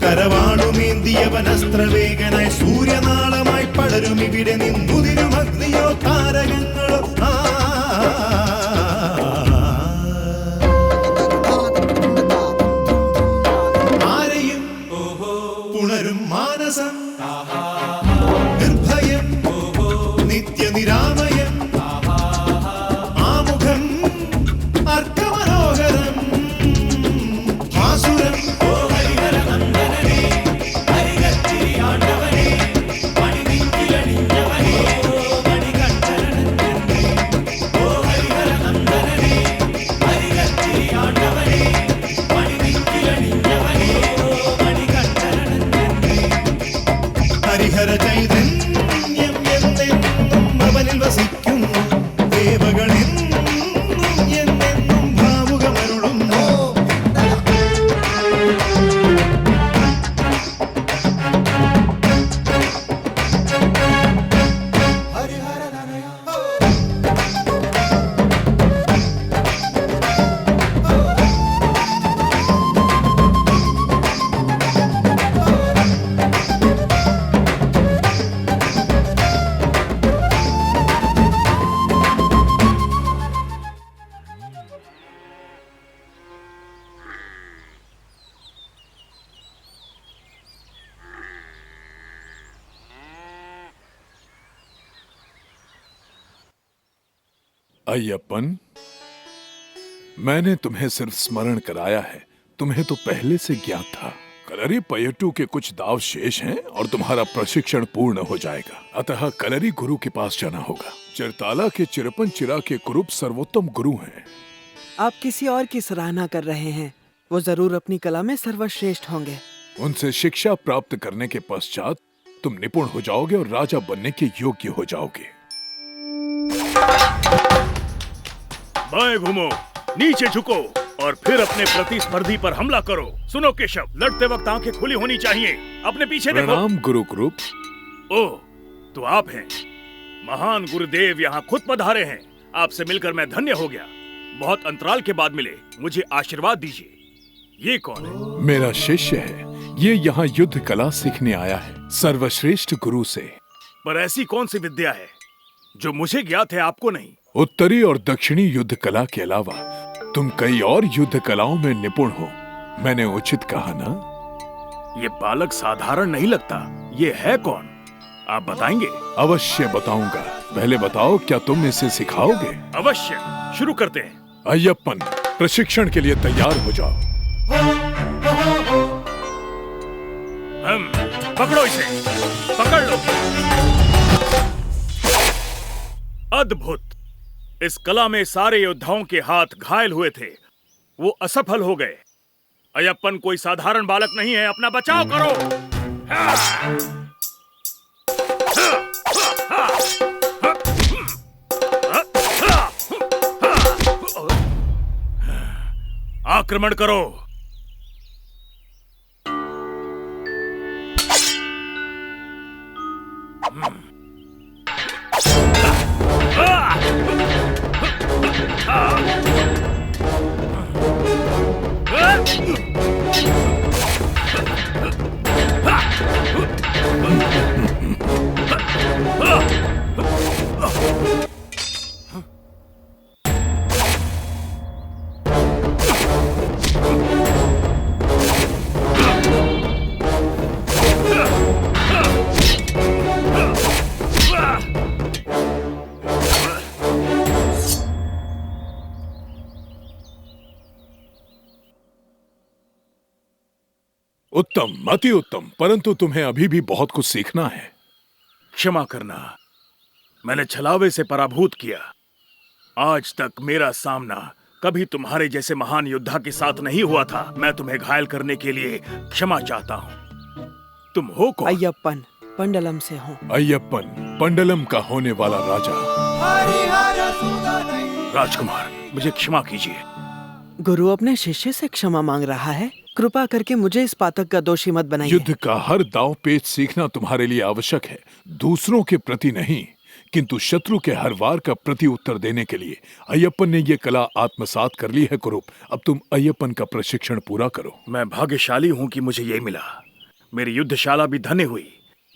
കരവാളുമേന്തിയ വനസ്ത്രവേഗനായി സൂര്യനാളമായി പടരും ഇവിടെ നിന്നുതിരും അഗ്നിയോ താരകങ്ങളോ. ആരെയും പുണരും മാനസം, നിർഭയം നിത്യനിരാമയം, ആമുഖം അർക്കമനോഹരം, ആസുരം ഹരിഹര ചൈതന്യം എന്നെന്നും അവനിൽ വസിക്കുന്നു. ദേവഗണെന്നും എന്നെന്നും ഭാവുകമരുളുന്നു. अय्यप्पन, मैंने तुम्हें सिर्फ स्मरण कराया है, तुम्हें तो पहले से ज्ञात था। कलरी पयट्टू के कुछ दाव शेष हैं और तुम्हारा प्रशिक्षण पूर्ण हो जाएगा। अतः कलरी गुरु के पास जाना होगा। चिरताला के चिरपन चिरा के कुरूप सर्वोत्तम गुरु हैं। आप किसी और की सराहना कर रहे हैं। वो जरूर अपनी कला में सर्वश्रेष्ठ होंगे। उनसे शिक्षा प्राप्त करने के पश्चात तुम निपुण हो जाओगे और राजा बनने के योग्य हो जाओगे। बाएं घूमो, नीचे झुको और फिर अपने प्रतिस्पर्धी पर हमला करो। सुनो केशव, लड़ते वक्त आंखें खुली होनी चाहिए। अपने पीछे देखो। प्रणाम गुरु कुरूप। ओह, तो आप हैं। महान गुरुदेव यहाँ खुद पधारे हैं। आपसे मिलकर मैं धन्य हो गया। बहुत अंतराल के बाद मिले, मुझे आशीर्वाद दीजिए। ये कौन है? मेरा शिष्य है। ये यहाँ युद्ध कला सीखने आया है, सर्वश्रेष्ठ गुरु से। पर ऐसी कौन सी विद्या है जो मुझे ज्ञात है, आपको नहीं? उत्तरी और दक्षिणी युद्ध कला के अलावा तुम कई और युद्ध कलाओं में निपुण हो। मैंने उचित कहा ना? ये बालक साधारण नहीं लगता। ये है कौन, आप बताएंगे? अवश्य बताऊंगा। पहले बताओ, क्या तुम इसे सिखाओगे? अवश्य, शुरू करते हैं। अय्यप्पन, प्रशिक्षण के लिए तैयार हो जाओ। पकड़ो इसे, पकड़ लो। अद्भुत! इस कला में सारे योद्धाओं के हाथ घायल हुए थे, वो असफल हो गए। अय्यप्पन कोई साधारण बालक नहीं है, अपना बचाव करो। आक्रमण करो। उत्तम, अति उत्तम, परंतु तुम्हें अभी भी बहुत कुछ सीखना है। क्षमा करना, मैंने छलावे से पराभूत किया। आज तक मेरा सामना कभी तुम्हारे जैसे महान योद्धा के साथ नहीं हुआ था। मैं तुम्हें घायल करने के लिए क्षमा चाहता हूँ। तुम हो कौन? अय्यप्पन, पंडलम से हूँ। अय्यप्पन, पंडलम का होने वाला राजा। राजकुमार, मुझे क्षमा कीजिए। गुरु अपने शिष्य से क्षमा मांग रहा है। कृपा करके मुझे इस पातक का दोषी मत बनाइए। युद्ध का हर दांव पेच सीखना तुम्हारे लिए आवश्यक है, दूसरों के प्रति नहीं, किंतु शत्रु के हर वार का प्रति उत्तर देने के लिए। अय्यप्पन ने ये कला आत्मसात कर ली है कुरूप। अब तुम अय्यप्पन का प्रशिक्षण पूरा करो। मैं भाग्यशाली हूँ कि मुझे ये मिला। मेरी युद्धशाला भी धन्य हुई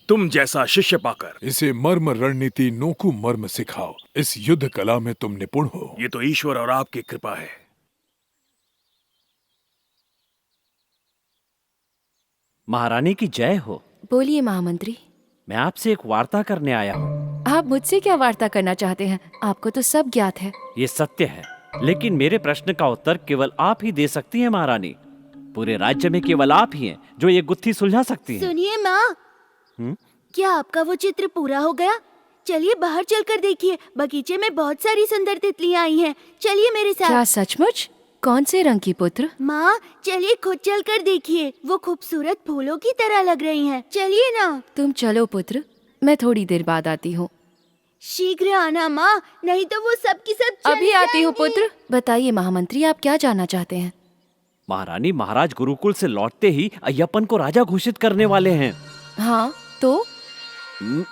तुम जैसा शिष्य पाकर। इसे मर्म रणनीति नोकु मर्म सिखाओ। इस युद्ध कला में तुम निपुण हो। ये तो ईश्वर और आपकी कृपा है। महारानी की जय हो। बोलिए महामंत्री। मैं आपसे एक वार्ता करने आया हूँ। आप मुझसे क्या वार्ता करना चाहते हैं? आपको तो सब ज्ञात है। ये सत्य है, लेकिन मेरे प्रश्न का उत्तर केवल आप ही दे सकती हैं महारानी। पूरे राज्य में केवल आप ही हैं जो ये गुत्थी सुलझा सकती हैं। सुनिए माँ, क्या आपका वो चित्र पूरा हो गया? चलिए बाहर चलकर देखिए, बगीचे में बहुत सारी सुंदर तितलियाँ आई हैं। चलिए मेरे साथ। क्या सचमुच? कौन से रंग की पुत्र? माँ चलिए खुद चलकर देखिए, वो खूबसूरत फूलों की तरह लग रही हैं। चलिए ना। तुम चलो पुत्र, मैं थोड़ी देर बाद आती हूँ। शीघ्र आना माँ, नहीं तो वो सब की सब चली अभी आती हूँ जाएंगी। पुत्र। बताइए महामंत्री, आप क्या जानना चाहते हैं? महारानी, महाराज गुरुकुल से लौटते ही अय्यप्पन को राजा घोषित करने वाले हैं। हाँ तो?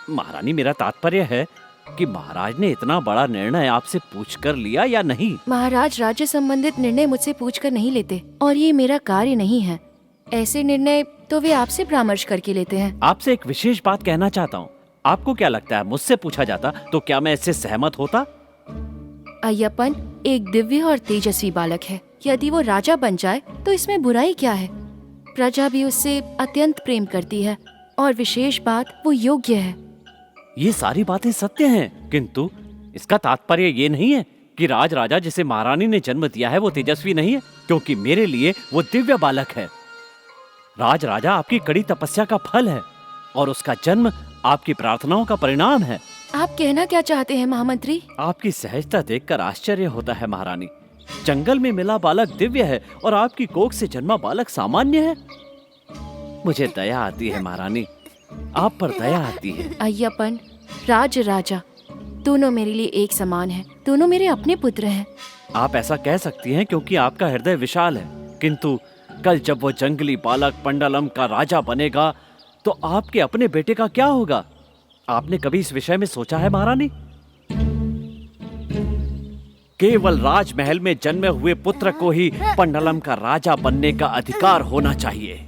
महारानी, मेरा तात्पर्य है कि महाराज ने इतना बड़ा निर्णय आपसे पूछकर लिया या नहीं? महाराज राज्य संबंधित निर्णय मुझसे पूछकर नहीं लेते, और ये मेरा कार्य नहीं है। ऐसे निर्णय तो वे आपसे परामर्श करके लेते हैं। आपसे एक विशेष बात कहना चाहता हूँ। आपको क्या लगता है, मुझसे पूछा जाता तो क्या मैं इससे सहमत होता? अय्यप्पन एक दिव्य और तेजस्वी बालक है। यदि वो राजा बन जाए तो इसमें बुराई क्या है? प्रजा भी उससे अत्यंत प्रेम करती है, और विशेष बात वो योग्य है। ये सारी बातें सत्य हैं, किंतु इसका तात्पर्य ये नहीं है कि राज राजा जिसे महारानी ने जन्म दिया है वो तेजस्वी नहीं है, क्योंकि मेरे लिए वो दिव्य बालक है। राज राजा आपकी कड़ी तपस्या का फल है, और उसका जन्म आपकी प्रार्थनाओं का परिणाम है। आप कहना क्या चाहते हैं महामंत्री? आपकी सहजता देखकर आश्चर्य होता है महारानी। जंगल में मिला बालक दिव्य है और आपकी कोख से जन्मा बालक सामान्य है। मुझे दया आती है महारानी, आप पर दया आती है। अय्यप्पन, राज राजा दोनों मेरे लिए एक समान हैं। दोनों मेरे अपने पुत्र हैं। आप ऐसा कह सकती हैं क्योंकि आपका हृदय विशाल है, किंतु कल जब वो जंगली बालक पंडलम का राजा बनेगा तो आपके अपने बेटे का क्या होगा? आपने कभी इस विषय में सोचा है महारानी? केवल राजमहल में जन्मे हुए पुत्र को ही पंडलम का राजा बनने का अधिकार होना चाहिए।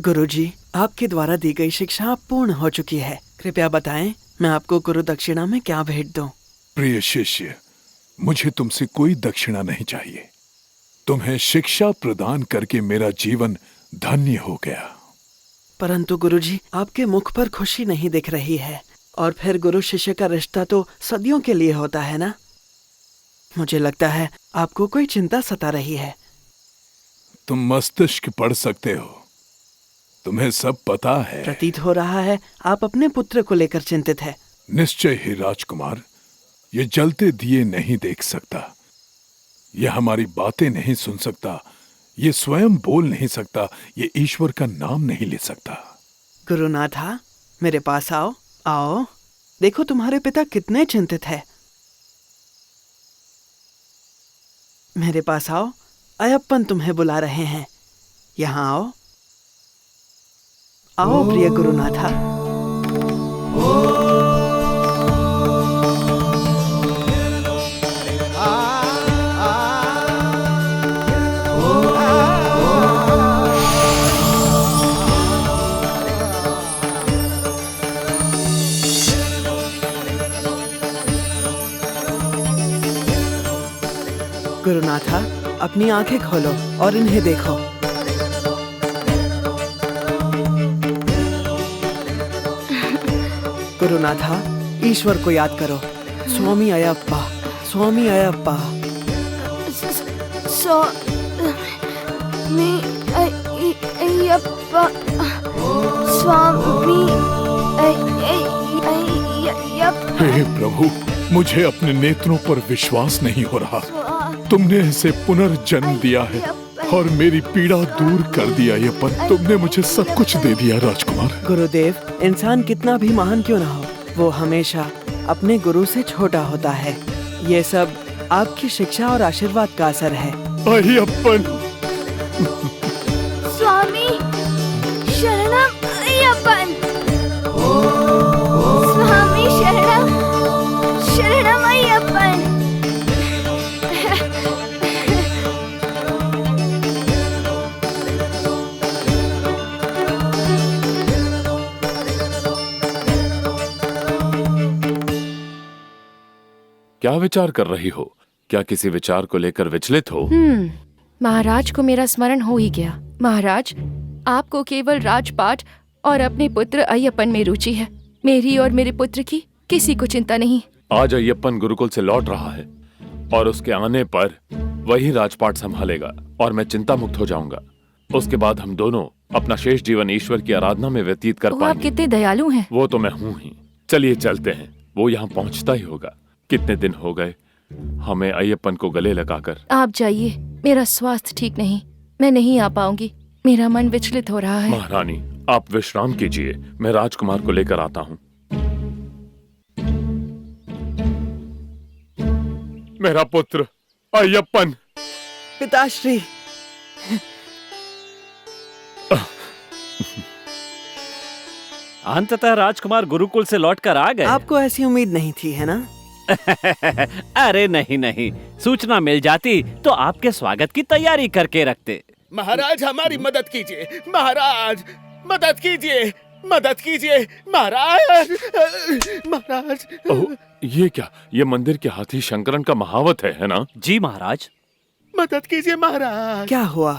गुरुजी, आपके द्वारा दी गई शिक्षा पूर्ण हो चुकी है। कृपया बताएं, मैं आपको गुरु दक्षिणा में क्या भेंट दूं? प्रिय शिष्य, मुझे तुमसे कोई दक्षिणा नहीं चाहिए। तुम्हें शिक्षा प्रदान करके मेरा जीवन धन्य हो गया। परंतु गुरुजी, आपके मुख पर खुशी नहीं दिख रही है। और फिर गुरु शिष्य का रिश्ता तो सदियों के लिए होता है ना? मुझे लगता है आपको कोई चिंता सता रही है। तुम मस्तिष्क पढ़ सकते हो, तुम्हें सब पता है। प्रतीत हो रहा है आप अपने पुत्र को लेकर चिंतित है। निश्चय ही राजकुमार, ये जलते दिए नहीं देख सकता, ये हमारी बातें नहीं सुन सकता, ये स्वयं बोल नहीं सकता, ये ईश्वर का नाम नहीं ले सकता। गुरुनाथा, मेरे पास आओ। आओ, देखो तुम्हारे पिता कितने चिंतित है। मेरे पास आओ, अयप्पन तुम्हें बुला रहे हैं। यहाँ आओ। आओ प्रिय गुरुनाथा। गुरुनाथा, अपनी आंखें खोलो और इन्हें देखो। गुरुनाथा, ईश्वर को याद करो। स्वामी अयप्पा, स्वामी अयप्पा। स्वामी अयप्पा, स्वामी अयप्पा। हे प्रभु, मुझे अपने नेत्रों पर विश्वास नहीं हो रहा। तुमने इसे पुनर्जन्म दिया है और मेरी पीड़ा दूर कर दिया। ये पर तुमने मुझे सब कुछ दे दिया राजकुमार। गुरुदेव, इंसान कितना भी महान क्यों ना हो, वो हमेशा अपने गुरु से छोटा होता है। ये सब आपकी शिक्षा और आशीर्वाद का असर है। अयप्पन। स्वामी शरणम अयप्पन। स्वामी शरणम शरणम अयप्पन। क्या विचार कर रही हो? क्या किसी विचार को लेकर विचलित हो? महाराज को मेरा स्मरण हो ही गया। महाराज, आपको केवल राजपाट और अपने पुत्र अयप्पन में रुचि है। मेरी और मेरे पुत्र की किसी को चिंता नहीं। आज अयप्पन गुरुकुल से लौट रहा है और उसके आने पर वही राजपाट संभालेगा और मैं चिंता मुक्त हो जाऊंगा। उसके बाद हम दोनों अपना शेष जीवन ईश्वर की आराधना में व्यतीत कर पाएंगे। आप कितने दयालु हैं। वो तो मैं हूँ ही। चलिए चलते हैं, वो यहाँ पहुँचता ही होगा। कितने दिन हो गए हमें अयप्पन को गले लगाकर। आप जाइए, मेरा स्वास्थ्य ठीक नहीं, मैं नहीं आ पाऊंगी। मेरा मन विचलित हो रहा है। महारानी, आप विश्राम कीजिए, मैं राजकुमार को लेकर आता हूँ। मेरा पुत्र अयप्पन। पिताश्री। अंततः राजकुमार गुरुकुल से लौटकर आ गए। आपको ऐसी उम्मीद नहीं थी, है ना? अरे नहीं नहीं, सूचना मिल जाती तो आपके स्वागत की तैयारी करके रखते। महाराज, हमारी मदद कीजिए। महाराज, मदद कीजिए, मदद कीजिए। महाराज, महाराज। ओह, ये क्या? ये मंदिर के हाथी शंकरन का महावत है ना? जी महाराज। मदद कीजिए महाराज। क्या हुआ,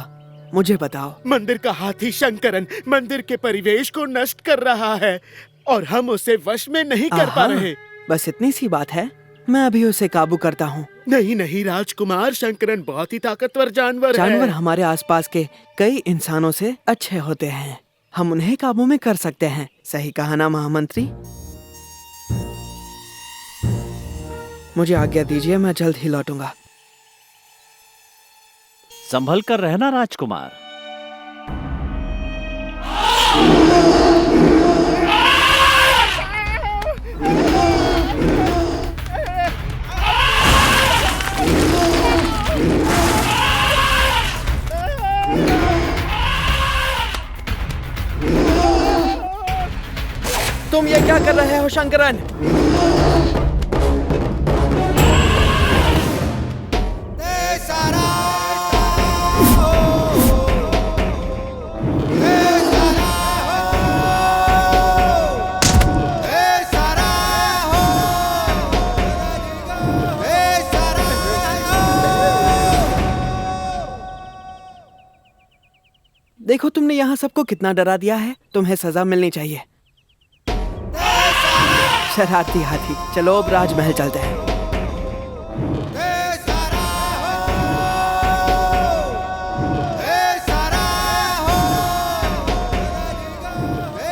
मुझे बताओ। मंदिर का हाथी शंकरन मंदिर के परिवेश को नष्ट कर रहा है और हम उसे वश में नहीं कर पा रहे। बस इतनी सी बात है, मैं अभी उसे काबू करता हूँ। नहीं नहीं राजकुमार, शंकरन बहुत ही ताकतवर जानवर जानवर है। हमारे आसपास के कई इंसानों से अच्छे होते हैं, हम उन्हें काबू में कर सकते हैं। सही कहा ना महामंत्री? मुझे आज्ञा दीजिए, मैं जल्द ही लौटूंगा। संभल कर रहना राजकुमार। तुम ये क्या कर रहे हो शंकरन? देखो तुमने यहाँ सबको कितना डरा दिया है। तुम्हें सजा मिलनी चाहिए। शरारती हाथी, चलो अब राजमहल चलते हैं।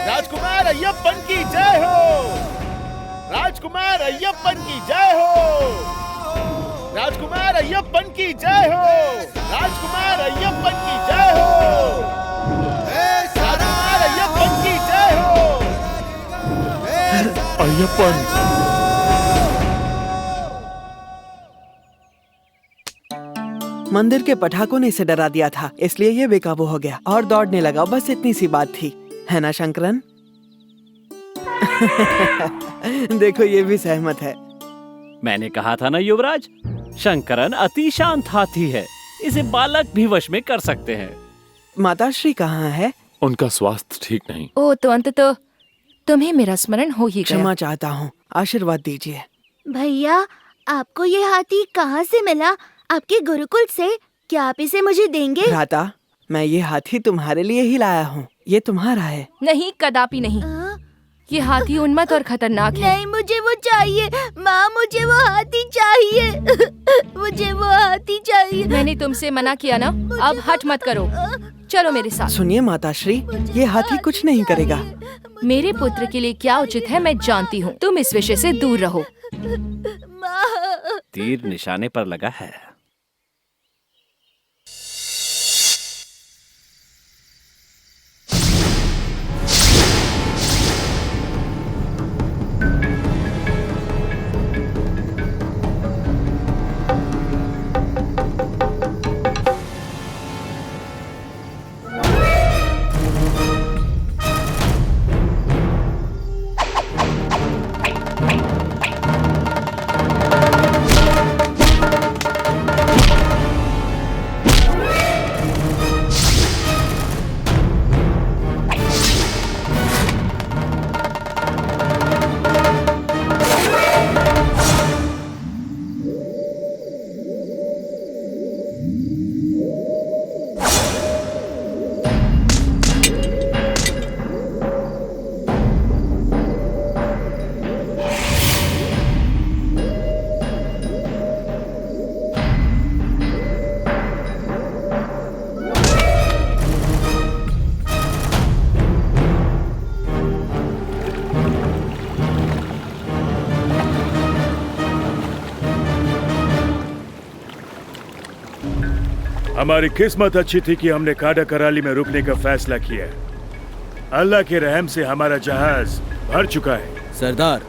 राजकुमार अय्यप्पन की जय हो। राजकुमार अय्यप्पन की जय हो। राजकुमार अय्यप्पन की जय हो। राजकुमार अय्यप्पन की जय हो। राजकुमार अय्यप्पन की जय हो। अय्यप्पन। मंदिर के पटाखों ने इसे डरा दिया था, इसलिए ये बेकाबू हो गया और दौड़ने लगा। बस इतनी सी बात थी, है ना शंकरन? देखो ये भी सहमत है। मैंने कहा था ना युवराज, शंकरन अति शांत हाथी है, इसे बालक भी वश में कर सकते हैं। माताश्री कहाँ है? उनका स्वास्थ्य ठीक नहीं। ओ तो अंततः तुम्हें मेरा स्मरण हो ही गया। क्षमा चाहता हूँ, आशीर्वाद दीजिए। भैया, आपको ये हाथी कहाँ से मिला? आपके गुरुकुल से? क्या आप इसे मुझे देंगे? भ्राता, मैं ये हाथी तुम्हारे लिए ही लाया हूँ। ये तुम्हारा है। नहीं, कदापि नहीं। ये हाथी उन्मत्त और खतरनाक है। नहीं, मुझे वो चाहिए। माँ, मुझे वो हाथी चाहिए। मुझे वो हाथी चाहिए। मैंने तुमसे मना किया ना, अब हट मत करो। चलो मेरे साथ। सुनिए माताश्री, ये हाथी कुछ नहीं करेगा। मेरे पुत्र के लिए क्या उचित है मैं जानती हूँ। तुम इस विषय से दूर रहो। तीर निशाने पर लगा है। हमारी किस्मत अच्छी थी कि हमने काडा कराली में रुकने का फैसला किया। अल्लाह के रहम से हमारा जहाज भर चुका है। सरदार,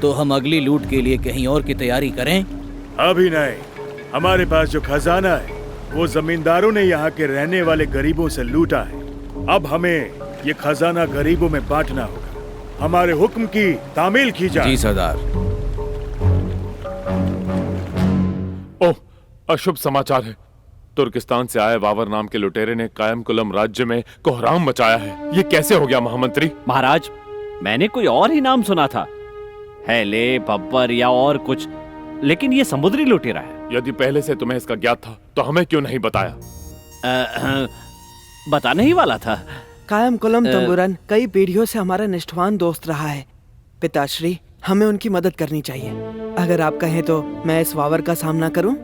तो हम अगली लूट के लिए कहीं और की तैयारी करें? अभी नहीं। हमारे पास जो खजाना है वो जमींदारों ने यहाँ के रहने वाले गरीबों से लूटा है। अब हमें ये खजाना गरीबों में बांटना होगा। हमारे हुक्म की तामील की जाए। जी सरदार। ओह, अशुभ समाचार है। तुर्किस्तान से आए वावर नाम के लुटेरे ने कायमकुलम राज्य में कोहराम मचाया है। ये कैसे हो गया महामंत्री? महाराज, मैंने कोई और ही नाम सुना था, हैले, बब्बर या और कुछ, लेकिन ये समुद्री लुटेरा है। यदि पहले से तुम्हें इसका ज्ञात था तो हमें क्यों नहीं बताया? बताने ही वाला था। कायमकुलम तंबुरन कई पीढ़ियों से हमारा निष्ठावान दोस्त रहा है। पिताश्री, हमें उनकी मदद करनी चाहिए। अगर आप कहें तो मैं इस वावर का सामना करूं?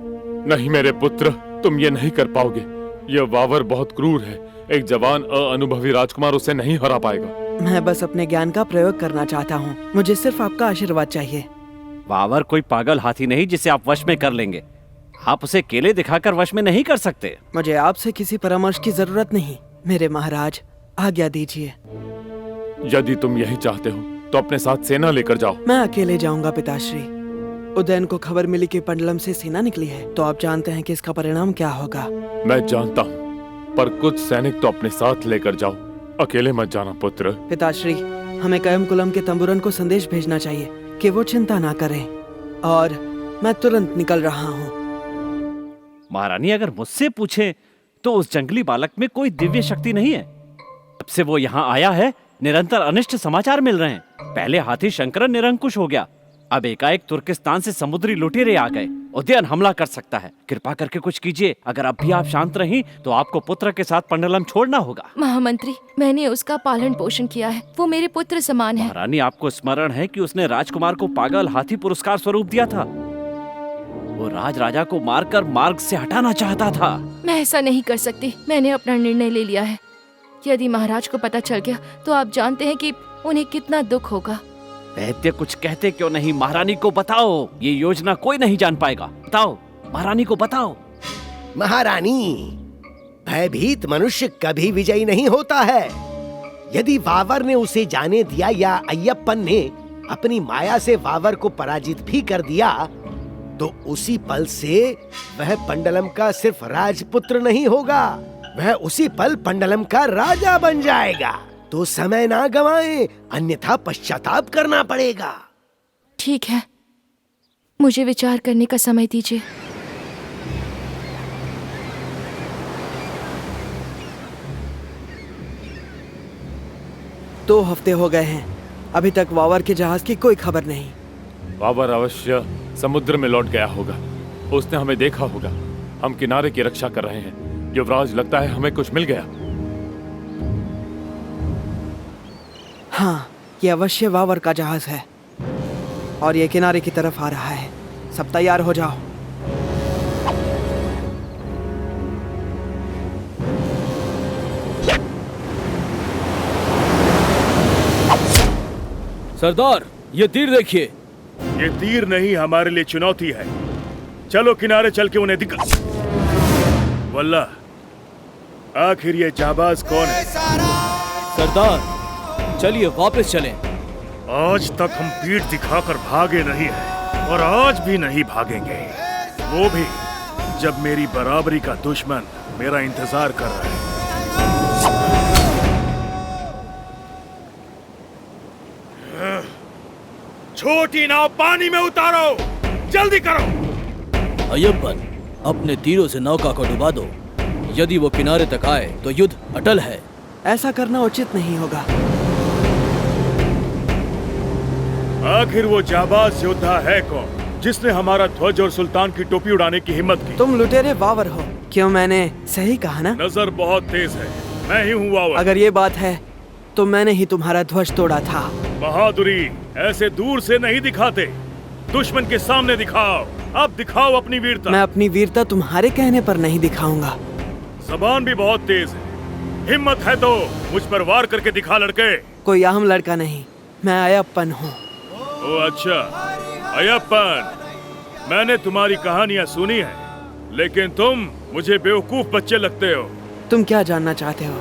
नहीं मेरे पुत्र, तुम ये नहीं कर पाओगे। यह वावर बहुत क्रूर है। एक जवान अनुभवी राजकुमार उसे नहीं हरा पाएगा। मैं बस अपने ज्ञान का प्रयोग करना चाहता हूँ। मुझे सिर्फ आपका आशीर्वाद चाहिए। वावर कोई पागल हाथी नहीं जिसे आप वश में कर लेंगे। आप उसे केले दिखाकर वश में नहीं कर सकते। मुझे आपसे किसी परामर्श की जरूरत नहीं। मेरे महाराज, आज्ञा दीजिए। यदि तुम यही चाहते हो तो अपने साथ सेना लेकर जाओ। मैं अकेले जाऊंगा पिताश्री। उदयन को खबर मिली कि पंडलम से सेना निकली है, तो आप जानते हैं कि इसका परिणाम क्या होगा। मैं जानता हूँ, पर कुछ सैनिक तो अपने साथ लेकर जाओ। अकेले मत जाना पुत्र। पिताश्री, हमें कायमकुलम के तंबुरन को संदेश भेजना चाहिए कि वो चिंता ना करें, और मैं तुरंत निकल रहा हूँ। महारानी, अगर मुझसे पूछे तो उस जंगली बालक में कोई दिव्य शक्ति नहीं है। जब से वो यहाँ आया है निरंतर अनिष्ट समाचार मिल रहे हैं। पहले हाथी शंकरन निरंकुश हो गया, अब एकाएक तुर्किस्तान से समुद्री लुटेरे आ गए। उदयन हमला कर सकता है। कृपा करके कुछ कीजिए। अगर अब भी आप शांत रहीं तो आपको पुत्र के साथ पंडलम छोड़ना होगा। महामंत्री, मैंने उसका पालन पोषण किया है, वो मेरे पुत्र समान है। महारानी, आपको स्मरण है कि उसने राजकुमार को पागल हाथी पुरस्कार स्वरूप दिया था। वो राजा को मारकर मार्ग से हटाना चाहता था। मैं ऐसा नहीं कर सकती। मैंने अपना निर्णय ले लिया है। यदि महाराज को पता चल गया तो आप जानते हैं कि उन्हें कितना दुख होगा। वैद्य, कुछ कहते क्यों नहीं? महारानी को बताओ। ये योजना कोई नहीं जान पाएगा। बताओ, महारानी को बताओ। महारानी, भयभीत मनुष्य कभी विजयी नहीं होता है। यदि वावर ने उसे जाने दिया या अय्यप्पन ने अपनी माया से वावर को पराजित भी कर दिया, तो उसी पल से वह पंडलम का सिर्फ राजपुत्र नहीं होगा, वह उसी पल पंडलम का राजा बन जाएगा। तो समय ना गवाएं, अन्यथा पश्चाताप करना पड़ेगा। ठीक है, मुझे विचार करने का समय दीजिए। दो हफ्ते हो गए हैं, अभी तक वावर के जहाज की कोई खबर नहीं। वावर अवश्य समुद्र में लौट गया होगा। उसने हमें देखा होगा। हम किनारे की रक्षा कर रहे हैं। युवराज, लगता है हमें कुछ मिल गया। हाँ, ये अवश्य वावर का जहाज है और ये किनारे की तरफ आ रहा है। सब तैयार हो जाओ। सरदार, ये तीर देखिए। ये तीर नहीं, हमारे लिए चुनौती है। चलो किनारे चल के उन्हें दिखा। वल्ला, आखिर ये जाबाज कौन है? सरदार, चलिए वापस चलें। आज तक हम पीठ दिखाकर भागे नहीं हैं और आज भी नहीं भागेंगे, वो भी जब मेरी बराबरी का दुश्मन मेरा इंतजार कर रहा है। छोटी नाव पानी में उतारो, जल्दी करो। अय्यप्पन, अपने तीरों से नौका को डुबा दो। यदि वो किनारे तक आए तो युद्ध अटल है। ऐसा करना उचित नहीं होगा। आखिर वो जाबाज योद्धा है कौन जिसने हमारा ध्वज और सुल्तान की टोपी उड़ाने की हिम्मत की? तुम लुटेरे वावर हो। क्यों, मैंने सही कहा ना? नजर बहुत तेज है। मैं ही हूँ वावर। अगर ये बात है तो मैंने ही तुम्हारा ध्वज तोड़ा था। बहादुरी ऐसे दूर से नहीं दिखाते, दुश्मन के सामने दिखाओ। अब दिखाओ अपनी वीरता। मैं अपनी वीरता तुम्हारे कहने पर नहीं दिखाऊंगा। जबान भी बहुत तेज है। हिम्मत है तो मुझ पर वार करके दिखा लड़के। कोई आम लड़का नहीं, मैं अय्यप्पन हूँ। ओ अच्छा, अय्यप्पन, मैंने तुम्हारी कहानियां सुनी है, लेकिन तुम मुझे बेवकूफ बच्चे लगते हो। तुम क्या जानना चाहते हो,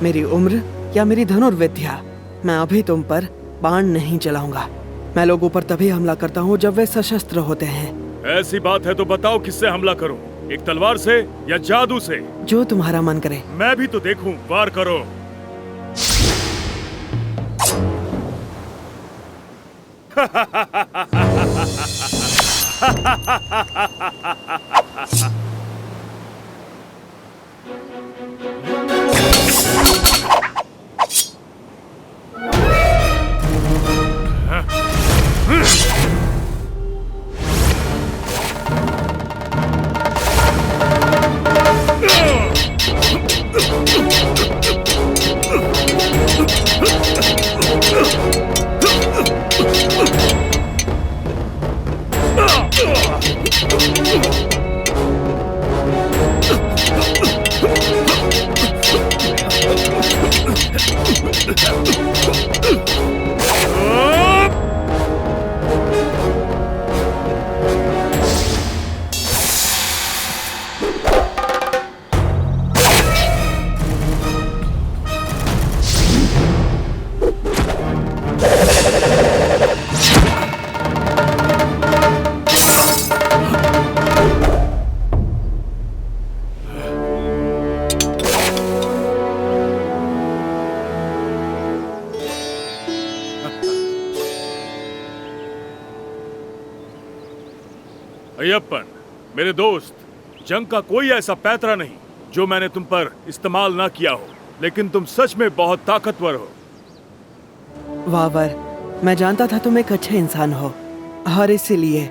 मेरी उम्र या मेरी धनुर्विद्या? मैं अभी तुम पर बाण नहीं चलाऊंगा। मैं लोगों पर तभी हमला करता हूँ जब वे सशस्त्र होते हैं। ऐसी बात है तो बताओ, किससे हमला करूं? एक तलवार से या जादू से? जो तुम्हारा मन करे। मैं भी तो देखूं, वार करो। अय्यप्पन, मेरे दोस्त, जंग का कोई ऐसा पैतरा नहीं जो मैंने तुम पर इस्तेमाल ना किया हो, लेकिन तुम सच में बहुत ताकतवर हो। वावर, मैं जानता था तुम एक अच्छे इंसान हो और इसीलिए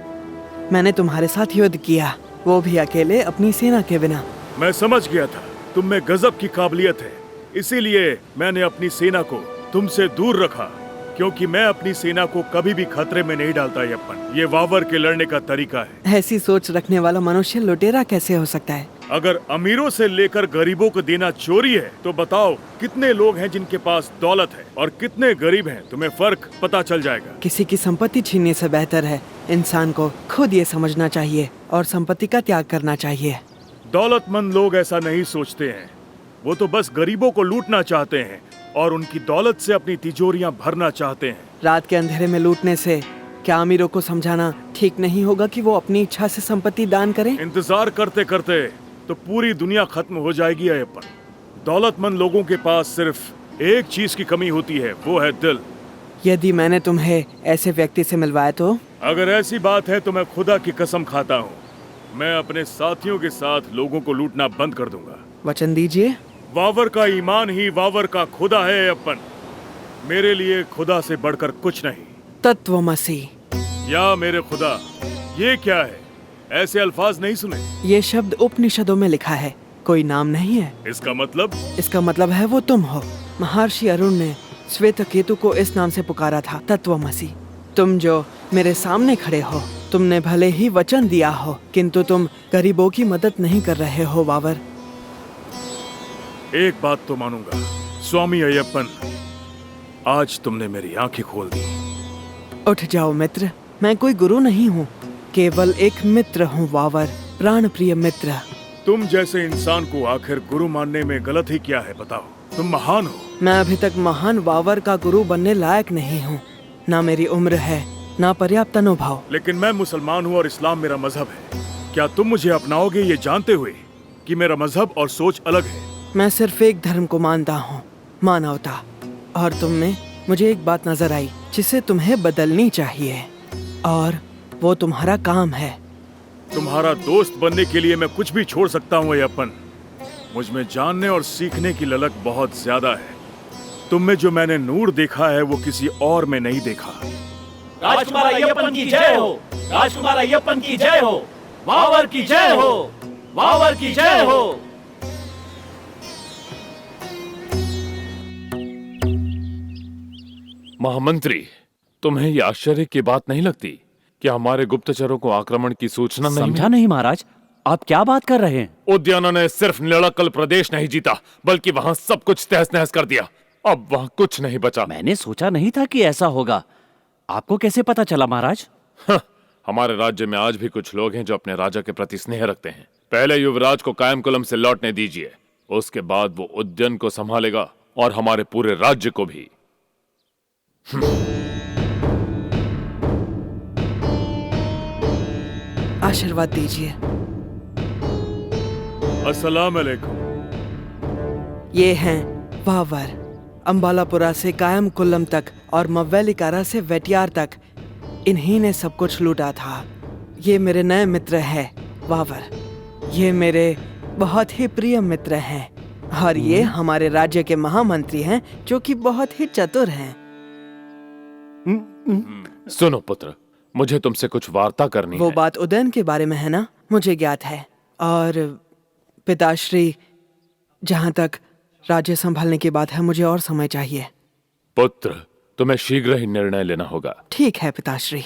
मैंने तुम्हारे साथ युद्ध किया, वो भी अकेले अपनी सेना के बिना। मैं समझ गया था तुम में गजब की काबिलियत है, इसीलिए मैंने अपनी सेना को तुमसे दूर रखा, क्योंकि मैं अपनी सेना को कभी भी खतरे में नहीं डालता यप्पन। ये वावर के लड़ने का तरीका है। ऐसी सोच रखने वाला मनुष्य लुटेरा कैसे हो सकता है? अगर अमीरों से लेकर गरीबों को देना चोरी है, तो बताओ कितने लोग हैं जिनके पास दौलत है और कितने गरीब हैं? तुम्हें फर्क पता चल जाएगा। किसी की संपत्ति छीनने से बेहतर है इंसान को खुद ये समझना चाहिए और संपत्ति का त्याग करना चाहिए। दौलतमंद लोग ऐसा नहीं सोचते हैं, वो तो बस गरीबों को लूटना चाहते हैं और उनकी दौलत से अपनी तिजोरियां भरना चाहते हैं। रात के अंधेरे में लूटने से क्या अमीरों को समझाना ठीक नहीं होगा कि वो अपनी इच्छा से संपत्ति दान करें? इंतजार करते करते तो पूरी दुनिया खत्म हो जाएगी अय्यप्पन। दौलतमंद लोगों के पास सिर्फ एक चीज की कमी होती है, वो है दिल। यदि मैंने तुम्हें ऐसे व्यक्ति से मिलवाया तो? अगर ऐसी बात है तो मैं खुदा की कसम खाता हूँ, मैं अपने साथियों के साथ लोगों को लूटना बंद कर दूंगा। वचन दीजिए। वावर का ईमान ही वावर का खुदा है अय्यप्पन। मेरे लिए खुदा से बढ़कर कुछ नहीं। तत्वमसी। या मेरे खुदा, ये क्या है? ऐसे अल्फाज नहीं सुने। ये शब्द उपनिषदों में लिखा है, कोई नाम नहीं है। इसका मतलब? इसका मतलब है वो तुम हो। महर्षि अरुण ने श्वेत केतु को इस नाम से पुकारा था, तत्वमसी। तुम जो मेरे सामने खड़े हो, तुमने भले ही वचन दिया हो, किंतु तुम गरीबों की मदद नहीं कर रहे हो वावर। एक बात तो मानूंगा, स्वामी अय्यप्पन, आज तुमने मेरी आंखें खोल दी। उठ जाओ मित्र, मैं कोई गुरु नहीं हूँ, केवल एक मित्र हूँ वावर, प्राण प्रिय मित्र। तुम जैसे इंसान को आखिर गुरु मानने में गलत ही क्या है बताओ? तुम महान हो। मैं अभी तक महान वावर का गुरु बनने लायक नहीं हूँ। ना मेरी उम्र है, ना पर्याप्त अनुभव। लेकिन मैं मुसलमान हूँ और इस्लाम मेरा मजहब है। क्या तुम मुझे अपनाओगे ये जानते हुए कि मेरा मजहब और सोच अलग है? मैं सिर्फ एक धर्म को मानता हूँ, मानवता। और तुम में मुझे एक बात नजर आई जिसे तुम्हें बदलनी चाहिए, और वो तुम्हारा काम है। तुम्हारा दोस्त बनने के लिए मैं कुछ भी छोड़ सकता हूँ अय्यप्पन। मुझ में जानने और सीखने की ललक बहुत ज्यादा है। तुम में जो मैंने नूर देखा है वो किसी और में नहीं देखा। राजकुमार अय्यप्पन की जय हो, राजकुमार अय्यप्पन की जय हो, वावर की जय हो, वावर की जय हो। महामंत्री, तुम्हें ये आश्चर्य की बात नहीं लगती कि हमारे गुप्तचरों को आक्रमण की सूचना नहीं? समझा नहीं महाराज, आप क्या बात कर रहे हैं? उद्याना ने सिर्फ निलक्कल प्रदेश नहीं जीता, बल्कि वहाँ सब कुछ तहस नहस कर दिया। अब वहाँ कुछ नहीं बचा। मैंने सोचा नहीं था कि ऐसा होगा। आपको कैसे पता चला महाराज? हमारे राज्य में आज भी कुछ लोग हैं जो अपने राजा के प्रति स्नेह रखते हैं। पहले युवराज को कायमकुलम से लौटने दीजिए, उसके बाद वो उद्यान को संभालेगा और हमारे पूरे राज्य को भी। आशीर्वाद दीजिए। अस्सलाम अलैकुम। ये हैं वावर, अंबालापुरा से कायम कुल्लम तक और मव्वेलिकारा से वेटियार तक, इन्हीं ने सब कुछ लूटा था। ये मेरे नए मित्र हैं वावर, ये मेरे बहुत ही प्रिय मित्र हैं, और ये हमारे राज्य के महामंत्री हैं जो कि बहुत ही चतुर हैं। सुनो पुत्र, मुझे तुमसे कुछ वार्ता करनी वो है। बात उदयन के बारे में है ना? मुझे ज्ञात है। और पिताश्री, जहाँ तक राज्य संभालने की बात है, मुझे और समय चाहिए। पुत्र, तुम्हें शीघ्र ही निर्णय लेना होगा। ठीक है पिताश्री।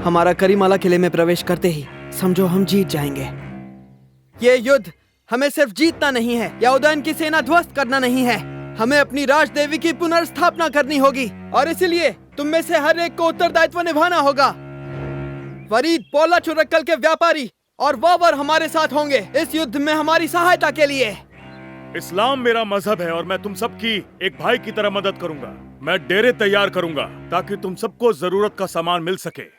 हमारा करीमाला किले में प्रवेश करते ही समझो हम जीत जाएंगे। ये युद्ध हमें सिर्फ जीतना नहीं है या उदयन की सेना ध्वस्त करना नहीं है, हमें अपनी राजदेवी की पुनर्स्थापना करनी होगी, और इसीलिए तुम में से हर एक को उत्तरदायित्व निभाना होगा। वरीद, पोला चुरक्कल के व्यापारी और वावर हमारे साथ होंगे इस युद्ध में हमारी सहायता के लिए। इस्लाम मेरा मजहब है और मैं तुम सबकी एक भाई की तरह मदद करूंगा। मैं डेरे तैयार करूंगा ताकि तुम सबको जरूरत का सामान मिल सके।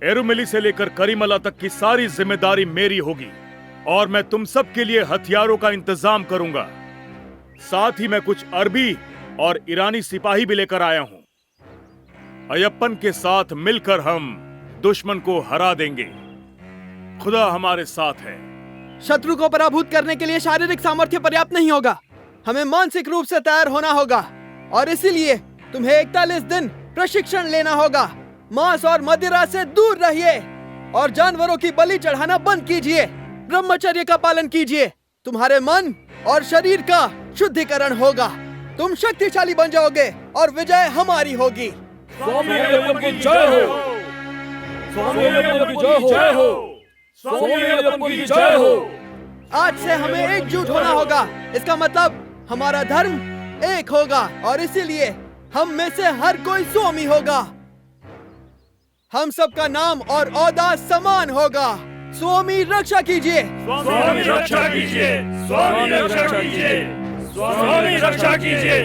एरुमिली से लेकर करीमला तक की सारी जिम्मेदारी मेरी होगी और मैं तुम सब के लिए हथियारों का इंतजाम करूंगा। साथ ही मैं कुछ अरबी और ईरानी सिपाही भी लेकर आया हूँ। अय्यप्पन के साथ मिलकर हम दुश्मन को हरा देंगे। खुदा हमारे साथ है। शत्रु को पराभूत करने के लिए शारीरिक सामर्थ्य पर्याप्त नहीं होगा, हमें मानसिक रूप से तैयार होना होगा और इसीलिए तुम्हें 41 दिन प्रशिक्षण लेना होगा। मांस और मदिरा से दूर रहिए और जानवरों की बलि चढ़ाना बंद कीजिए। ब्रह्मचर्य का पालन कीजिए। तुम्हारे मन और शरीर का शुद्धिकरण होगा। तुम शक्तिशाली बन जाओगे और विजय हमारी होगी। स्वामी अय्यप्पन की जय हो। स्वामी अय्यप्पन की जय हो। स्वामी अय्यप्पन की जय हो। आज से हमें एकजुट होना होगा। इसका मतलब हमारा धर्म एक होगा और इसीलिए हम में से हर कोई स्वामी होगा। हम सबका नाम और औहदा समान होगा। स्वामी रक्षा कीजिए। स्वामी रक्षा कीजिए। स्वामी रक्षा कीजिए। स्वामी रक्षा कीजिए।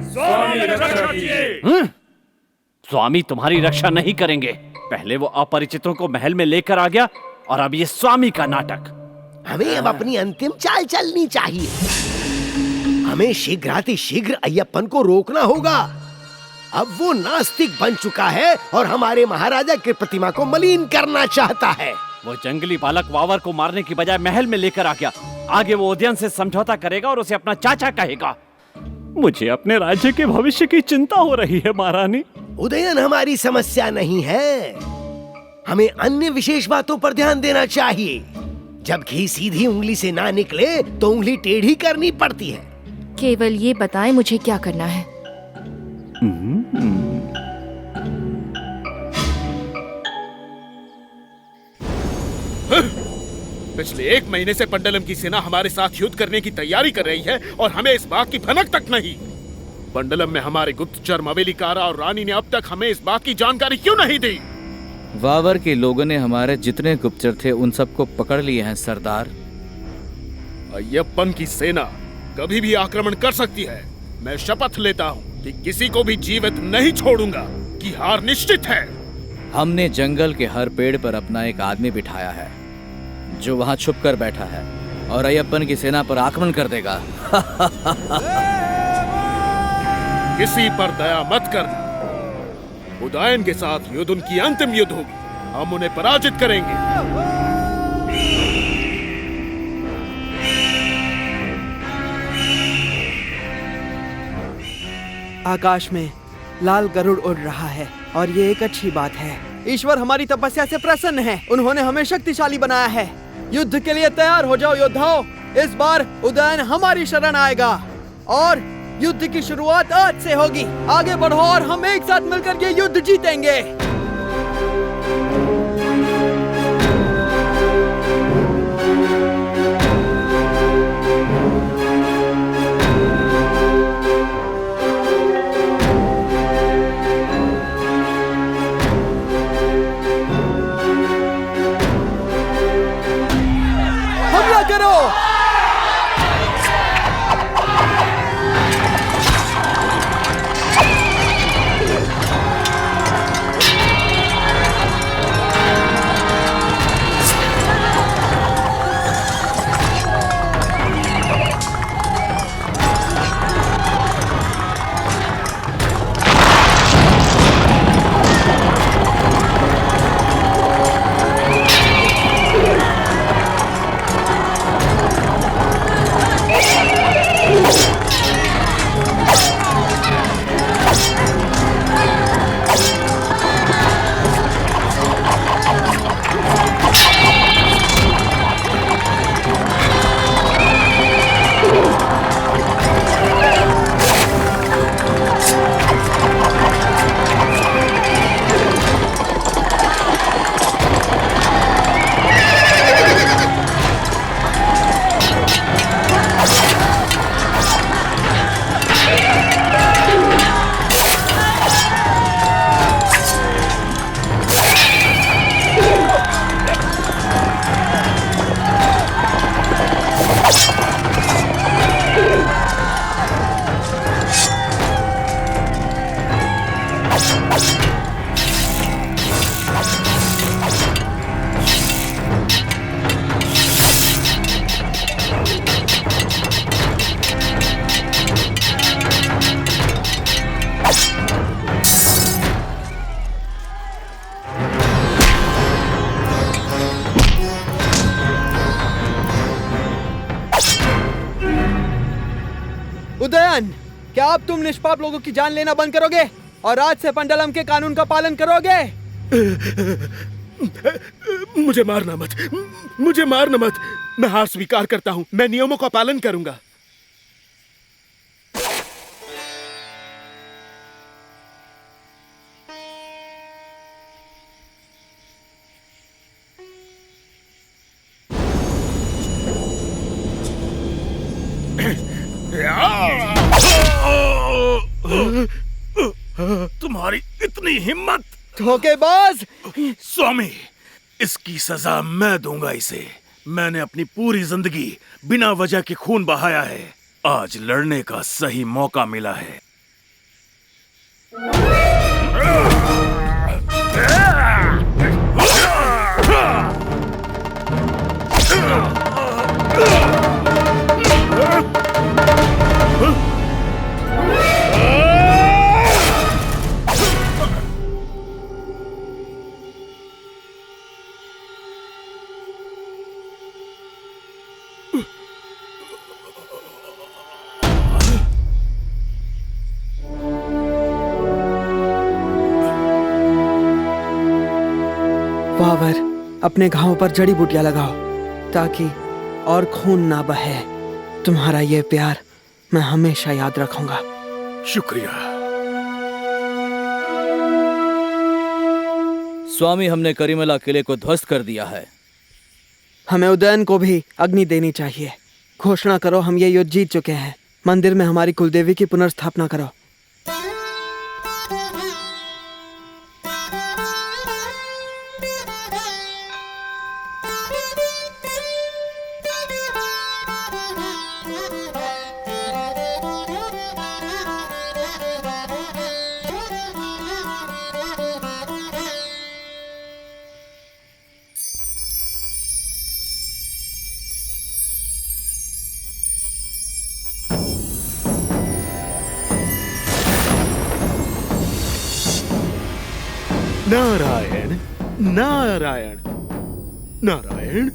स्वामी रक्षा कीजिए। स्वामी तुम्हारी रक्षा नहीं करेंगे। पहले वो अपरिचितों को महल में लेकर आ गया और अब ये स्वामी का नाटक। हमें अब अपनी अंतिम चाल चलनी चाहिए। हमें शीघ्रातिशीघ्र अय्यप्पन को रोकना होगा। अब वो नास्तिक बन चुका है और हमारे महाराजा की प्रतिमा को मलिन करना चाहता है। वो जंगली बालक वावर को मारने की बजाय महल में लेकर आ गया। आगे वो उदयन से समझौता करेगा और उसे अपना चाचा कहेगा। मुझे अपने राज्य के भविष्य की चिंता हो रही है महारानी। उदयन हमारी समस्या नहीं है, हमें अन्य विशेष बातों पर ध्यान देना चाहिए। जब घी सीधी उंगली से ना निकले तो उंगली टेढ़ी करनी पड़ती है। केवल ये बताएं मुझे क्या करना है। पिछले 1 महीने से पंडलम की सेना हमारे साथ युद्ध करने की तैयारी कर रही है और हमें इस बात की भनक तक नहीं। पंडलम में हमारे गुप्तचर मवेलिकारा और रानी ने अब तक हमें इस बात की जानकारी क्यों नहीं दी? वावर के लोगों ने हमारे जितने गुप्तचर थे उन सबको पकड़ लिए हैं सरदार। अय्यप्पन की सेना कभी भी आक्रमण कर सकती है। मैं शपथ लेता हूँ कि किसी को भी जीवित नहीं छोड़ूंगा, कि हार निश्चित है। हमने जंगल के हर पेड़ पर अपना एक आदमी बिठाया है जो वहां छुप कर बैठा है और अय्यप्पन की सेना पर आक्रमण कर देगा। किसी पर दया मत करना। उदयन के साथ युद्ध उनकी अंतिम युद्ध होगी। हम उन्हें पराजित करेंगे। आकाश में लाल गरुड़ उड़ रहा है और ये एक अच्छी बात है। ईश्वर हमारी तपस्या से प्रसन्न है। उन्होंने हमें शक्तिशाली बनाया है। युद्ध के लिए तैयार हो जाओ योद्धाओं। इस बार उदयन हमारी शरण आएगा और युद्ध की शुरुआत आज से होगी। आगे बढ़ो और हम एक साथ मिलकर ये युद्ध जीतेंगे। हमला करो। उदयन, क्या अब तुम निष्पाप लोगों की जान लेना बंद करोगे और आज से पंडलम के कानून का पालन करोगे? मुझे मारना मत, मुझे मारना मत। मैं हार स्वीकार करता हूँ, मैं नियमों का पालन करूंगा। तुम्हारी इतनी हिम्मत! धोखेबाज! स्वामी, इसकी सजा मैं दूंगा इसे। मैंने अपनी पूरी जिंदगी बिना वजह के खून बहाया है। आज लड़ने का सही मौका मिला है। वावर, अपने घावों पर जड़ी बूटियां लगाओ ताकि और खून ना बहे। तुम्हारा ये प्यार मैं हमेशा याद रखूंगा। शुक्रिया। स्वामी, हमने करीमला किले को ध्वस्त कर दिया है। हमें उदयन को भी अग्नि देनी चाहिए। घोषणा करो हम ये युद्ध जीत चुके हैं। मंदिर में हमारी कुलदेवी की पुनर्स्थापना करो। नारायण नारायण नारायण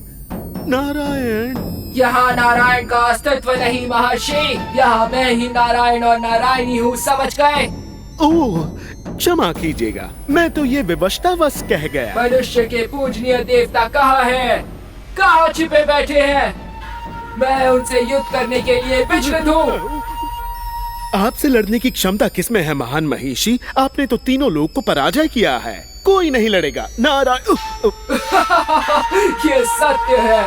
नारायण। यहाँ नारायण का अस्तित्व नहीं महर्षि। यहाँ मैं ही नारायण और नारायणी हूँ, समझ गए? ओह, क्षमा कीजिएगा, मैं तो ये विवशतावश कह गया। मनुष्य के पूजनीय देवता कहाँ हैं? कहाँ छिपे बैठे हैं? मैं उनसे युद्ध करने के लिए विचलित हूँ। आपसे लड़ने की क्षमता किसमें है महान महिषी? आपने तो तीनों लोग को पराजय किया है। कोई नहीं लड़ेगा। नारायण। ये सत्य है।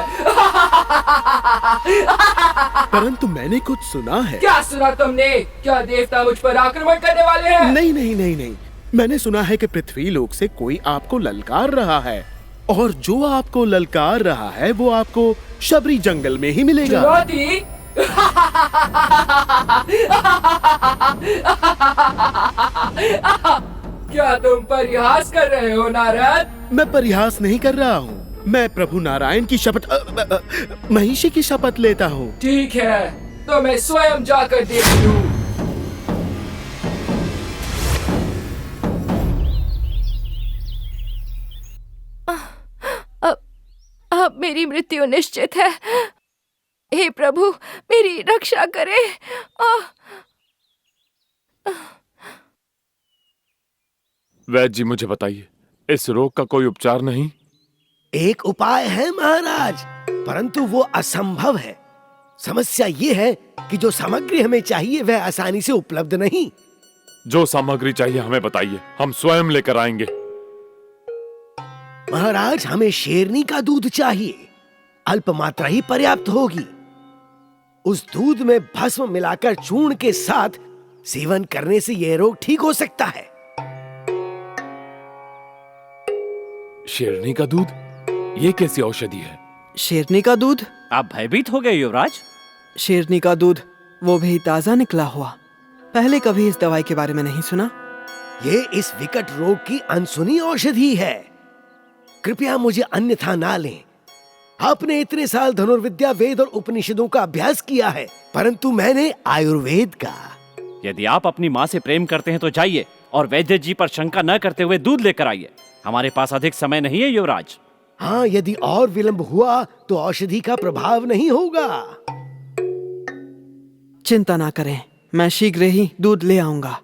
परंतु मैंने कुछ सुना है। क्या सुना तुमने? क्या देवता मुझ पर आक्रमण करने वाले हैं? नहीं नहीं नहीं नहीं, मैंने सुना है कि पृथ्वी लोक से कोई आपको ललकार रहा है, और जो आपको ललकार रहा है वो आपको शबरी जंगल में ही मिलेगा। चुनौती? क्या तुम परिहास कर रहे हो नारद? मैं परिहास नहीं कर रहा हूँ, मैं प्रभु नारायण की शपथ महिषी की शपथ लेता हूँ। ठीक है, तो मैं स्वयं जाकर देख लूं। अब मेरी मृत्यु निश्चित है। हे प्रभु, मेरी रक्षा करें। वैद्य जी, मुझे बताइए, इस रोग का कोई उपचार नहीं? एक उपाय है महाराज, परंतु वो असंभव है। समस्या ये है कि जो सामग्री हमें चाहिए वह आसानी से उपलब्ध नहीं। जो सामग्री चाहिए हमें बताइए, हम स्वयं लेकर आएंगे। महाराज, हमें शेरनी का दूध चाहिए। अल्प मात्रा ही पर्याप्त होगी। उस दूध में भस्म मिलाकर चूर्ण के साथ सेवन करने से यह रोग ठीक हो सकता है। शेरनी का दूध? ये कैसी औषधि है? शेरनी का दूध? आप भयभीत हो गए युवराज? शेरनी का दूध, वो भी ताजा निकला हुआ। पहले कभी इस दवाई के बारे में नहीं सुना। ये इस विकट रोग की अनसुनी औषधि है। कृपया मुझे अन्यथा ना लें। आपने इतने साल धनुर्विद्या, वेद और उपनिषदों का अभ्यास किया है, परंतु मैंने आयुर्वेद का। यदि आप अपनी माँ से प्रेम करते हैं तो जाइए और वैद्य जी पर शंका न करते हुए दूध लेकर आइए। हमारे पास अधिक समय नहीं है युवराज। हाँ, यदि और विलंब हुआ तो औषधि का प्रभाव नहीं होगा। चिंता ना करें, मैं शीघ्र ही दूध ले आऊंगा।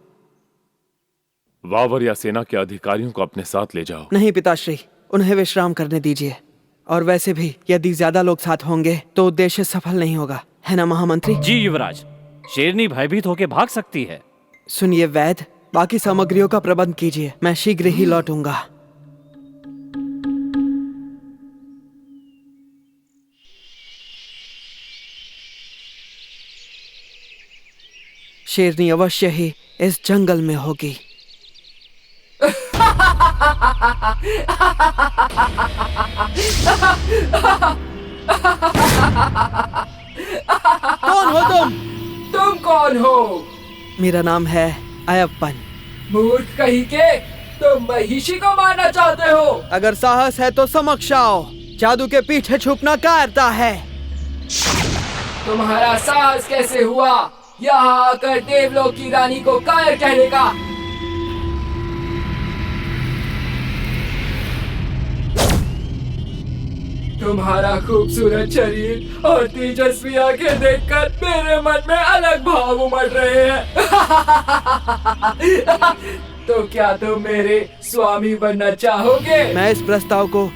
वावर या सेना के अधिकारियों को अपने साथ ले जाओ। नहीं पिताश्री, उन्हें विश्राम करने दीजिए। और वैसे भी यदि ज्यादा लोग साथ होंगे तो उद्देश्य सफल नहीं होगा, है ना महामंत्री? जी युवराज, शेरनी भयभीत होकर भाग सकती है। सुनिए वैद्य, बाकी सामग्रियों का प्रबंध कीजिए, मैं शीघ्र ही लौटूंगा। शेरनी अवश्य ही इस जंगल में होगी। कौन हो तुम? तुम कौन हो? मेरा नाम है अयप्पन। मूर्ख कहीं के, तुम महिषी को मारना चाहते हो? अगर साहस है तो समक्ष आओ, जादू के पीछे छुपना कायरता है। तुम्हारा साहस कैसे हुआ यहाँ आकर देवलोक की रानी को कायर कहने का? तुम्हारा खूबसूरत शरीर और तेजस्वी आंखें देखकर मेरे मन में अलग भाव उमड़ रहे हैं। तो क्या तुम मेरे स्वामी बनना चाहोगे? मैं इस प्रस्ताव को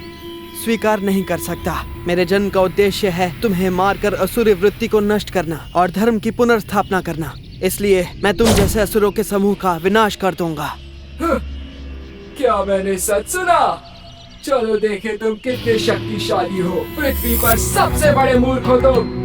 स्वीकार नहीं कर सकता। मेरे जन्म का उद्देश्य है तुम्हें मारकर असुरी वृत्ति को नष्ट करना और धर्म की पुनर्स्थापना करना। इसलिए मैं तुम जैसे असुरों के समूह का विनाश कर दूंगा। क्या मैंने सच सुना? चलो देखे तुम कितने शक्तिशाली हो। पृथ्वी पर सबसे बड़े मूर्ख हो तुम।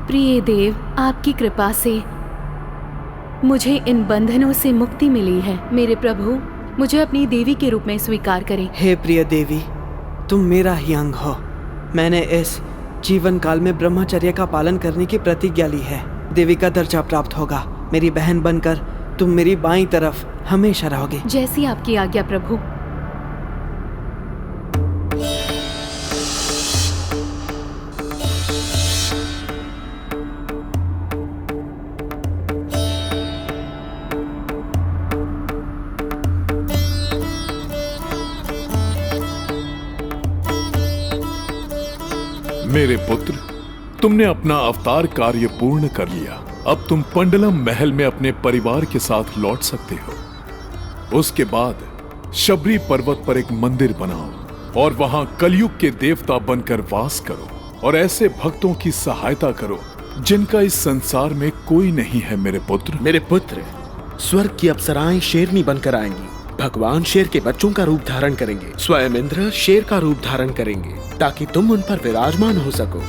प्रिय देव, आपकी कृपा से मुझे इन बंधनों से मुक्ति मिली है। मेरे प्रभु, मुझे अपनी देवी के रूप में स्वीकार करें। हे प्रिय देवी, तुम मेरा ही अंग हो। मैंने इस जीवन काल में ब्रह्मचर्य का पालन करने की प्रतिज्ञा ली है। देवी का दर्जा प्राप्त होगा। मेरी बहन बनकर तुम मेरी बाईं तरफ हमेशा रहोगे। जैसी आपकी आज्ञा प्रभु। मेरे पुत्र, तुमने अपना अवतार कार्य पूर्ण कर लिया। अब तुम पंडलम महल में अपने परिवार के साथ लौट सकते हो। उसके बाद शबरी पर्वत पर एक मंदिर बनाओ और वहां कलयुग के देवता बनकर वास करो और ऐसे भक्तों की सहायता करो जिनका इस संसार में कोई नहीं है। मेरे पुत्र, स्वर्ग की अप्सराएं शेरनी बनकर आएंगी। भगवान शेर के बच्चों का रूप धारण करेंगे। स्वयं इंद्र शेर का रूप धारण करेंगे ताकि तुम उन पर विराजमान हो सको।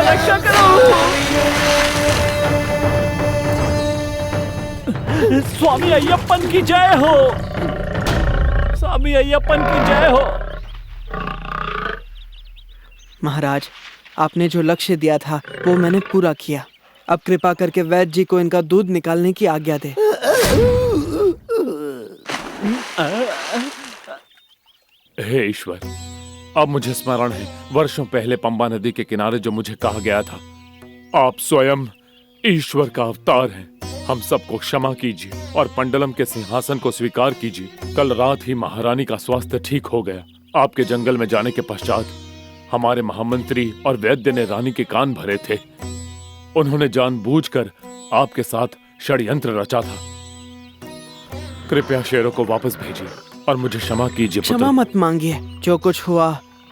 रक्षा करो। स्वामी अय्यप्पन की जय हो। स्वामी अय्यप्पन की जय हो। महाराज, आपने जो लक्ष्य दिया था वो मैंने पूरा किया। अब कृपा करके वैद्य जी को इनका दूध निकालने की आज्ञा दे। हे ईश्वर, अब मुझे स्मरण है वर्षों पहले पंबा नदी के किनारे जो मुझे कहा गया था, आप स्वयं ईश्वर का अवतार हैं। हम सबको क्षमा कीजिए और पंडलम के सिंहासन को स्वीकार कीजिए। कल रात ही महारानी का स्वास्थ्य ठीक हो गया। आपके जंगल में जाने के पश्चात हमारे महामंत्री और वैद्य ने रानी के कान भरे थे। उन्होंने जानबूझकर आपके साथ षड्यंत्र रचा था। कृपया शेरों को वापस भेजिए और मुझे क्षमा कीजिए। क्षमा मत मांगिए। जो कुछ हुआ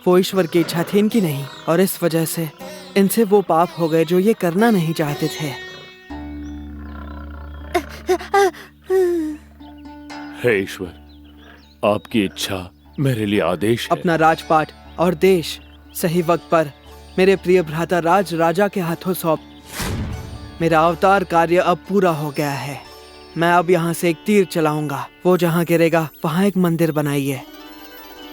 वो ईश्वर की इच्छा थी, इनकी नहीं, और इस वजह से इनसे वो पाप हो गए जो ये करना नहीं चाहते थे। हे ईश्वर, आपकी इच्छा मेरे लिए आदेश है। अपना राजपाट और देश सही वक्त पर मेरे प्रिय भ्राता राज राजा के हाथों सौंप। मेरा अवतार कार्य अब पूरा हो गया है। मैं अब यहाँ से एक तीर चलाऊंगा। वो जहाँ गिरेगा वहाँ एक मंदिर बनाइए।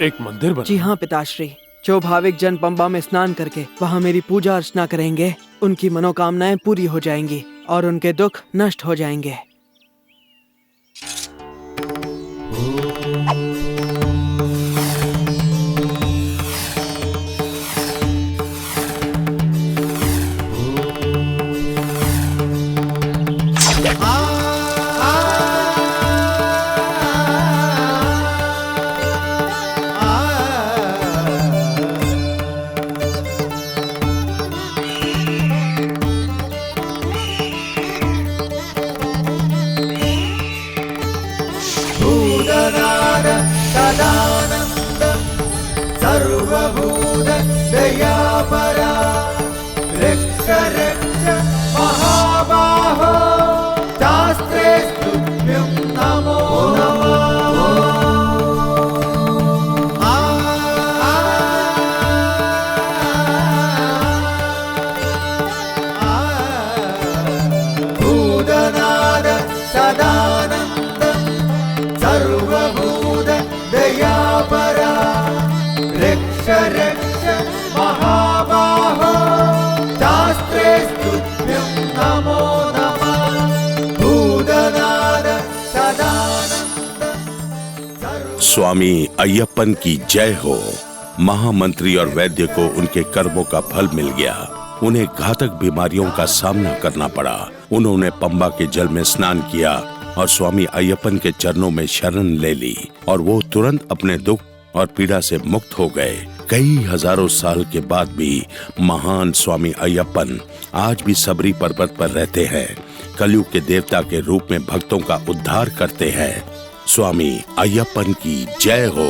एक मंदिर बना? जी हाँ पिताश्री। जो भाविक जन पंबा में स्नान करके वहाँ मेरी पूजा अर्चना करेंगे, उनकी मनोकामनाएं पूरी हो जाएंगी और उनके दुख नष्ट हो जाएंगे। सदानन्दं सर्वभूत दयापरा रक्ष रक्ष महाबाहो शास्त्रे स्तुभ्यं नमो भूतनाद सदानन्दं सर्वभूत दयापरा रक्ष रक्ष महाबाहो शास्त्रे स्तुभ्यं नमो नमः भूतनाद सदानन्दं। स्वामी अय्यप्पन की जय हो। महामंत्री और वैद्य को उनके कर्मों का फल मिल गया। उन्हें घातक बीमारियों का सामना करना पड़ा। उन्होंने पंबा के जल में स्नान किया और स्वामी अय्यप्पन के चरणों में शरण ले ली और वो तुरंत अपने दुख और पीड़ा से मुक्त हो गए। कई हजारों साल के बाद भी महान स्वामी अय्यप्पन आज भी सबरी पर्वत पर रहते हैं। कलयुग के देवता के रूप में भक्तों का उद्धार करते हैं। स्वामी अय्यप्पन की जय हो।